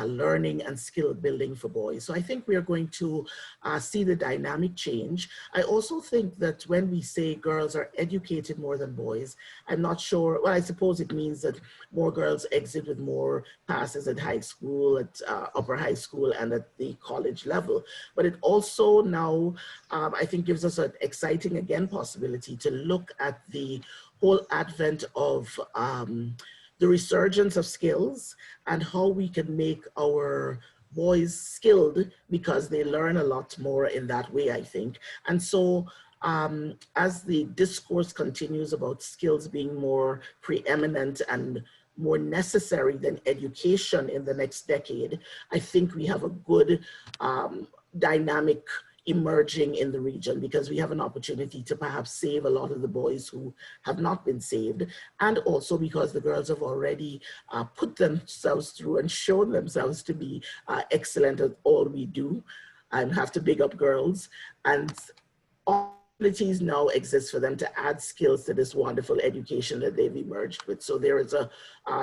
learning and skill building for boys. So I think we are going to see the dynamic change. I also think that when we say girls are educated more than boys, I'm not sure, well, I suppose it means that more girls exit with more passes at high school, at upper high school, and at the college level. But it also now, I think, gives us an exciting, again, possibility to look at the whole advent of the resurgence of skills and how we can make our boys skilled, because they learn a lot more in that way, I think. And so as the discourse continues about skills being more preeminent and more necessary than education in the next decade, I think we have a good dynamic emerging in the region, because we have an opportunity to perhaps save a lot of the boys who have not been saved, and also because the girls have already put themselves through and shown themselves to be excellent at all we do. I have to big up girls, and opportunities now exist for them to add skills to this wonderful education that they've emerged with. So there is a,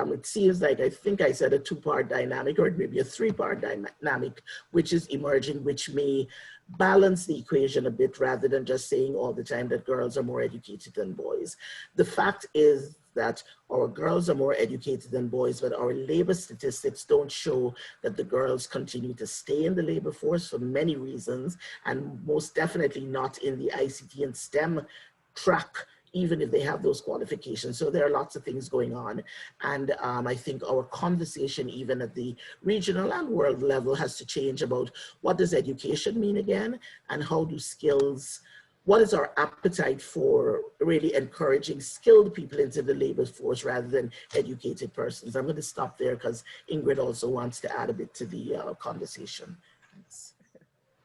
it seems like, I think I said a two-part dynamic, or maybe a three-part dynamic, which is emerging, which may balance the equation a bit, rather than just saying all the time that girls are more educated than boys. The fact is that our girls are more educated than boys, but our labor statistics don't show that the girls continue to stay in the labor force for many reasons, and most definitely not in the ICT and STEM track, even if they have those qualifications. So there are lots of things going on. And I think our conversation, even at the regional and world level, has to change about what does education mean again, and how do skills, what is our appetite for really encouraging skilled people into the labor force rather than educated persons? I'm going to stop there because Ingrid also wants to add a bit to the conversation. Thanks.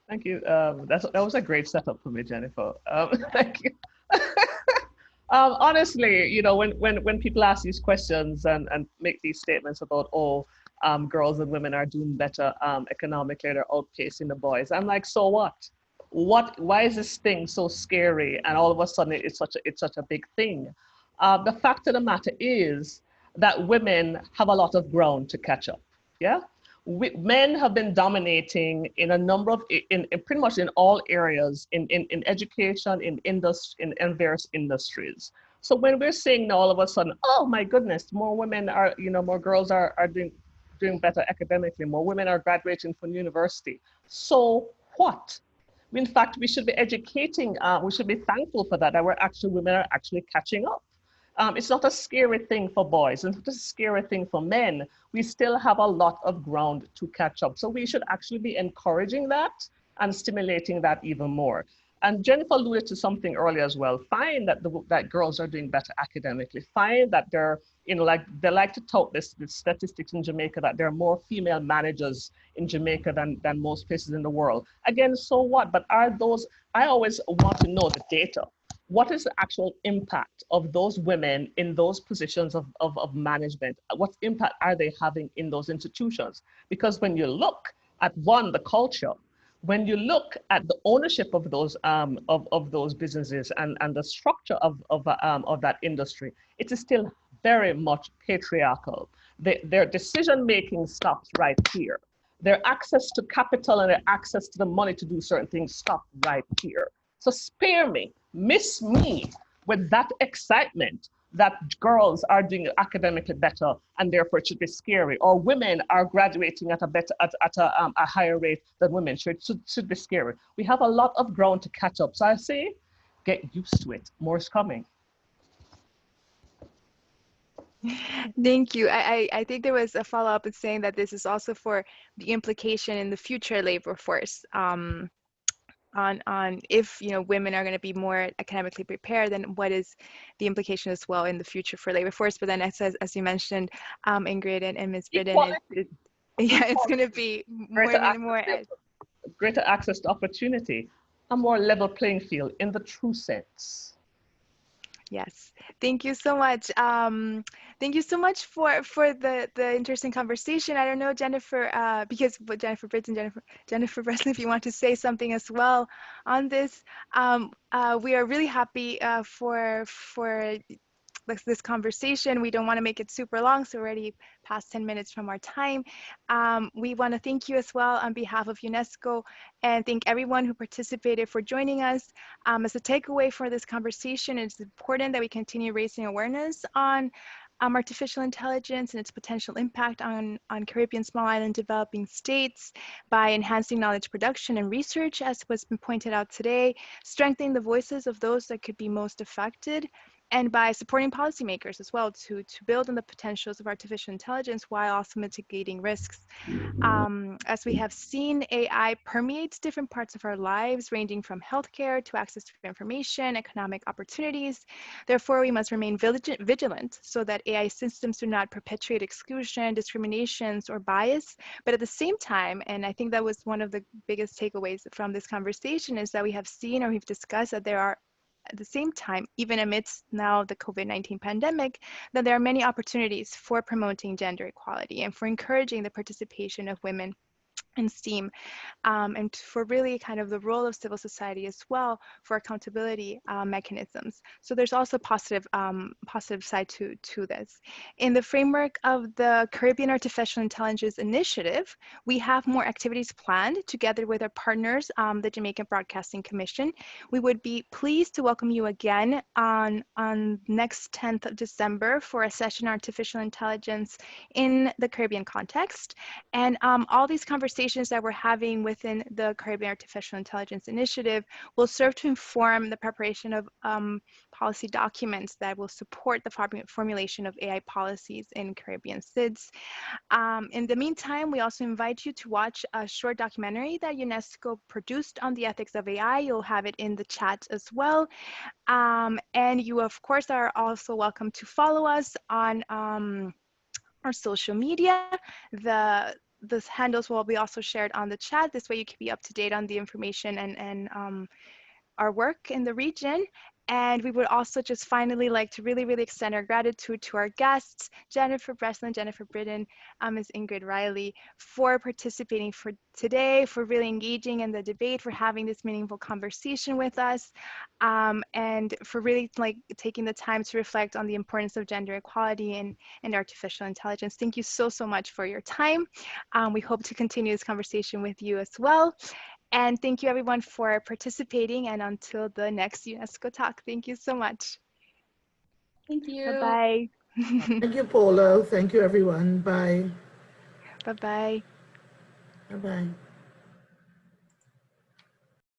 Thank you. That was a great setup for me, Jennifer. Thank you. Honestly, you know, when people ask these questions and make these statements about, oh, girls and women are doing better economically, they're outpacing the boys, I'm like, so what? Why is this thing so scary? And all of a sudden it's such a big thing. The fact of the matter is that women have a lot of ground to catch up. Yeah, Men have been dominating in a number of, in pretty much in all areas, in education, in various industries. So when we're saying now all of a sudden, oh my goodness, more women are, more girls are doing better academically, more women are graduating from university. So what? In fact, we should be educating, we should be thankful for that women are actually catching up. It's not a scary thing for boys, it's not a scary thing for men. We still have a lot of ground to catch up. So we should actually be encouraging that and stimulating that even more. And Jennifer alluded to something earlier as well. Find that that girls are doing better academically. Find that they're, like they like to tout this statistics in Jamaica that there are more female managers in Jamaica than most places in the world. Again, so what? But are those? I always want to know the data. What is the actual impact of those women in those positions of management? What impact are they having in those institutions? Because when you look at the culture, when you look at the ownership of those businesses and the structure of that industry, it is still very much patriarchal. Their decision making stops right here. Their access to capital and their access to the money to do certain things stop right here. So spare me, miss me with that excitement that girls are doing academically better and therefore it should be scary, or women are graduating at a higher rate than women should be scary. We have a lot of ground to catch up. So I say, get used to it. More is coming. Thank you. I think there was a follow-up in saying that this is also for the implication in the future labor force. On if women are going to be more academically prepared, then what is the implication as well in the future for labor force? But then as you mentioned, Ingrid and Ms. Britton, it's going to be more and more. Greater access to opportunity, a more level playing field in the true sense. Yes, thank you so much. Thank you so much for the interesting conversation. I don't know, Jennifer, because Jennifer Britton, Jennifer Breslin, if you want to say something as well on this. We are really happy for this conversation. We don't want to make it super long, so we're already past 10 minutes from our time. We want to thank you as well on behalf of UNESCO and thank everyone who participated for joining us. As a takeaway for this conversation, it's important that we continue raising awareness on artificial intelligence and its potential impact on Caribbean small island developing states by enhancing knowledge production and research, as was been pointed out today, strengthening the voices of those that could be most affected, and by supporting policymakers as well to build on the potentials of artificial intelligence while also mitigating risks. As we have seen, AI permeates different parts of our lives, ranging from healthcare to access to information, economic opportunities. Therefore, we must remain vigilant so that AI systems do not perpetuate exclusion, discriminations, or bias. But at the same time, and I think that was one of the biggest takeaways from this conversation, is that we have seen or we've discussed that there are at the same time, even amidst now the COVID-19 pandemic, that there are many opportunities for promoting gender equality and for encouraging the participation of women in STEAM, and for really kind of the role of civil society as well for accountability mechanisms. So there's also positive side to this. In the framework of the Caribbean Artificial Intelligence Initiative, we have more activities planned together with our partners, the Jamaican Broadcasting Commission. We would be pleased to welcome you again on next 10th of December for a session on artificial intelligence in the Caribbean context. And all these conversations that we're having within the Caribbean Artificial Intelligence Initiative will serve to inform the preparation of policy documents that will support the formulation of AI policies in Caribbean SIDS. In the meantime, we also invite you to watch a short documentary that UNESCO produced on the ethics of AI. You'll have it in the chat as well. And you, of course, are also welcome to follow us on our social media. The handles will be also shared on the chat. This way you can be up to date on the information and our work in the region. And we would also just finally like to really, really extend our gratitude to our guests, Jennifer Breslin, Jennifer Britton, Ms. Ingrid Riley, for participating for today, for really engaging in the debate, for having this meaningful conversation with us, and for really like taking the time to reflect on the importance of gender equality and artificial intelligence. Thank you so, so much for your time. We hope to continue this conversation with you as well. And thank you everyone for participating, and until the next UNESCO Talk, thank you so much. Thank you. Bye-bye. Thank you, Paula. Thank you, everyone. Bye. Bye-bye. Bye-bye.